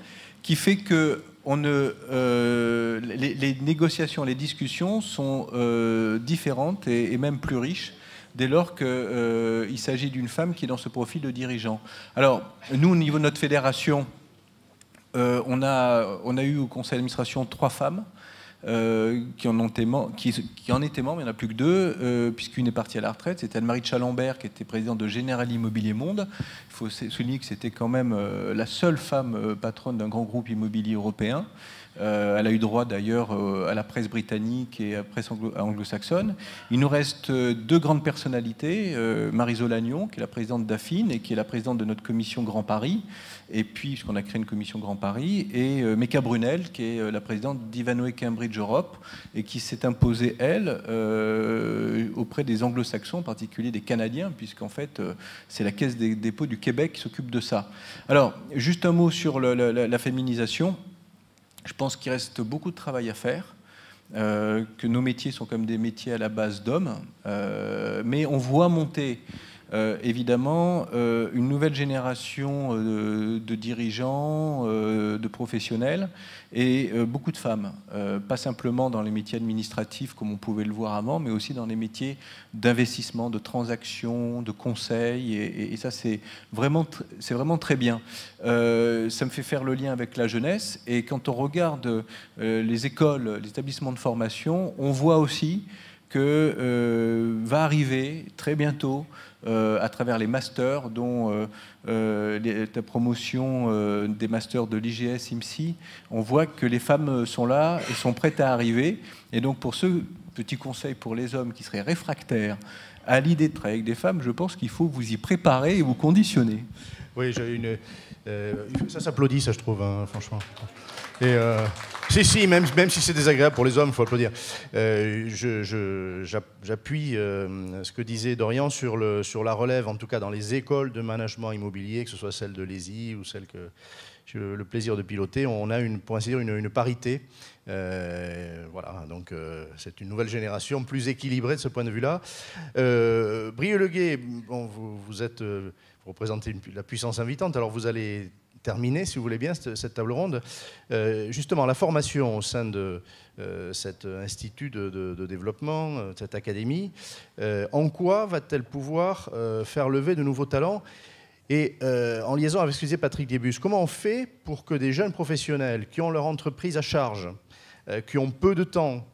qui fait que les négociations, les discussions sont différentes et même plus riches dès lors qu'il s'agit d'une femme qui est dans ce profil de dirigeant. Alors, nous, au niveau de notre fédération, on a eu au conseil d'administration 3 femmes qui en étaient membres, il n'y en a plus que 2, puisqu'une est partie à la retraite. C'était Anne-Marie de Chalambert, qui était présidente de Generali Immobilier Monde. Il faut souligner que c'était quand même la seule femme patronne d'un grand groupe immobilier européen. Elle a eu droit d'ailleurs à la presse britannique et à la presse anglo-saxonne. Il nous reste 2 grandes personnalités, Marie-Zo Lagnon, qui est la présidente d'Affine et qui est la présidente de notre commission Grand Paris, et puis, puisqu'on a créé une commission Grand Paris, et Meka Brunel, qui est la présidente d'Ivanhoé Cambridge Europe, et qui s'est imposée, elle, auprès des anglo-saxons, en particulier des Canadiens, puisqu'en fait, c'est la Caisse des dépôts du Québec qui s'occupe de ça. Alors, juste un mot sur la féminisation. Je pense qu'il reste beaucoup de travail à faire, que nos métiers sont comme des métiers à la base d'hommes, mais on voit monter évidemment une nouvelle génération de dirigeants, de professionnels et beaucoup de femmes, pas simplement dans les métiers administratifs comme on pouvait le voir avant, mais aussi dans les métiers d'investissement, de transaction, de conseil, et ça c'est vraiment très bien. Ça me fait faire le lien avec la jeunesse, et quand on regarde les écoles, les établissements de formation, on voit aussi que va arriver très bientôt, à travers les masters, dont la promotion des masters de l'IGS, IMSI, on voit que les femmes sont là et sont prêtes à arriver. Et donc pour ce petit conseil pour les hommes qui seraient réfractaires à l'idée de travailler avec des femmes, je pense qu'il faut vous y préparer et vous conditionner. Oui, j'ai ça s'applaudit, ça, je trouve, hein, franchement. Et si, même si c'est désagréable pour les hommes, il faut applaudir. J'appuie ce que disait Dorian sur la relève, en tout cas dans les écoles de management immobilier, que ce soit celle de l'ESI ou celle que j'ai le plaisir de piloter, on a pour ainsi dire une parité. Voilà, donc c'est une nouvelle génération plus équilibrée de ce point de vue-là. Brieux-Leguet, bon, vous représentez la puissance invitante, alors vous allez terminer, si vous voulez bien, cette table ronde. Justement, la formation au sein de cet institut de développement, cette académie, en quoi va-t-elle pouvoir faire lever de nouveaux talents? Et en liaison avec ce que disait Patrick Débus, comment on fait pour que des jeunes professionnels qui ont leur entreprise à charge, qui ont peu de temps,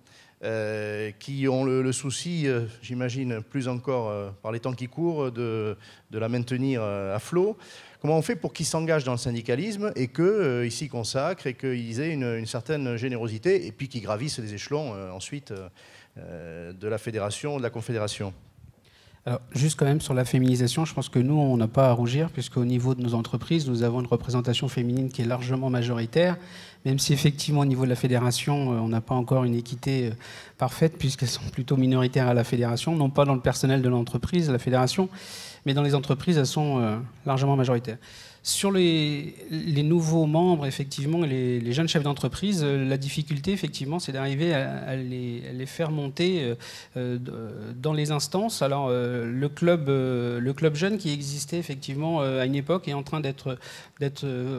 qui ont le souci, j'imagine, plus encore par les temps qui courent, de la maintenir à flot, comment on fait pour qu'ils s'engagent dans le syndicalisme et qu'ils s'y consacrent et qu'ils aient une certaine générosité et puis qu'ils gravissent les échelons ensuite de la fédération, de la confédération? Alors, juste quand même sur la féminisation, je pense que nous, on n'a pas à rougir, puisqu'au niveau de nos entreprises, nous avons une représentation féminine qui est largement majoritaire, même si effectivement au niveau de la fédération, on n'a pas encore une équité parfaite, puisqu'elles sont plutôt minoritaires à la fédération, non pas dans le personnel de l'entreprise, la fédération, mais dans les entreprises, elles sont largement majoritaires. Sur les nouveaux membres, effectivement, les jeunes chefs d'entreprise, la difficulté, effectivement, c'est d'arriver à les faire monter dans les instances. Alors, le club jeune qui existait, effectivement, à une époque, est en train d'être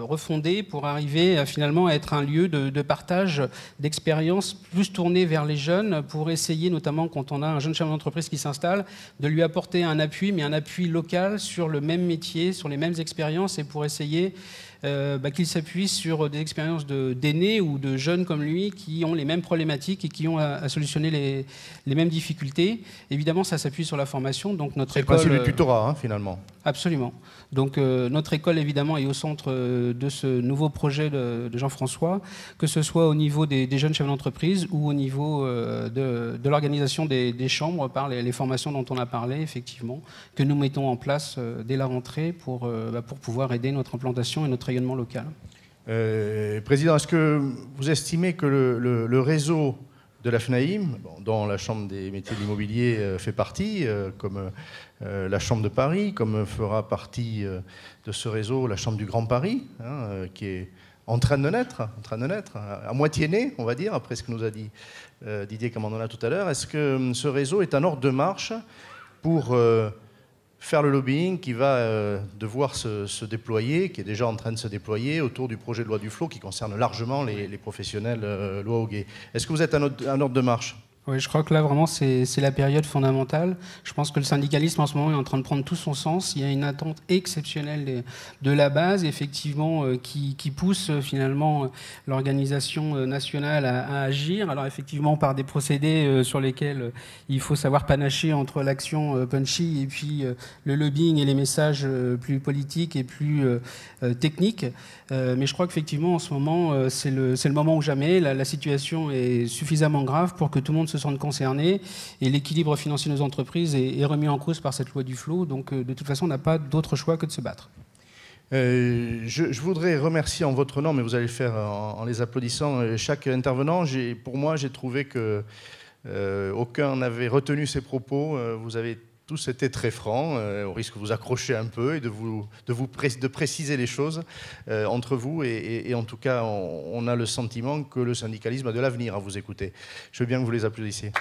refondé pour arriver à, finalement, à être un lieu de partage d'expériences plus tourné vers les jeunes, pour essayer, notamment quand on a un jeune chef d'entreprise qui s'installe, de lui apporter un appui, mais un appui local sur le même métier, sur les mêmes expériences, et pour essayer qu'il s'appuie sur des expériences d'aînés ou de jeunes comme lui qui ont les mêmes problématiques et qui ont à solutionner les mêmes difficultés. Évidemment, ça s'appuie sur la formation. Donc notre école, c'est le principe du tutorat, finalement. Absolument. Donc notre école, évidemment, est au centre de ce nouveau projet de Jean-François, que ce soit au niveau des jeunes chefs d'entreprise ou au niveau de l'organisation des chambres par les formations dont on a parlé, effectivement, que nous mettons en place dès la rentrée pour pouvoir aider notre implantation et notre rayonnement local. Président, est-ce que vous estimez que le réseau de la FNAIM, dont la Chambre des métiers de l'immobilier fait partie, comme la Chambre de Paris, comme fera partie de ce réseau la Chambre du Grand Paris, qui est en train de naître, à moitié né, on va dire, après ce que nous a dit Didier Camandona tout à l'heure, est-ce que ce réseau est en ordre de marche pour faire le lobbying qui va devoir se déployer, qui est déjà en train de se déployer autour du projet de loi Duflot qui concerne largement les professionnels loi Hoguet? Est-ce que vous êtes en ordre de marche? Oui, je crois que là, vraiment, c'est la période fondamentale. Je pense que le syndicalisme, en ce moment, est en train de prendre tout son sens. Il y a une attente exceptionnelle de la base, effectivement, qui pousse, finalement, l'organisation nationale à agir. Alors, effectivement, par des procédés sur lesquels il faut savoir panacher entre l'action punchy et puis le lobbying et les messages plus politiques et plus techniques. Mais je crois qu'effectivement, en ce moment, c'est le moment ou jamais. La situation est suffisamment grave pour que tout le monde se sentent concernés et l'équilibre financier de nos entreprises est remis en cause par cette loi Duflot. Donc, de toute façon, on n'a pas d'autre choix que de se battre. Je voudrais remercier en votre nom, mais vous allez le faire en les applaudissant, chaque intervenant. Pour moi, j'ai trouvé que aucun n'avait retenu ses propos. Vous avez tous été très francs, au risque de vous accrocher un peu et de préciser les choses entre vous. Et en tout cas, on a le sentiment que le syndicalisme a de l'avenir à vous écouter. Je veux bien que vous les applaudissiez.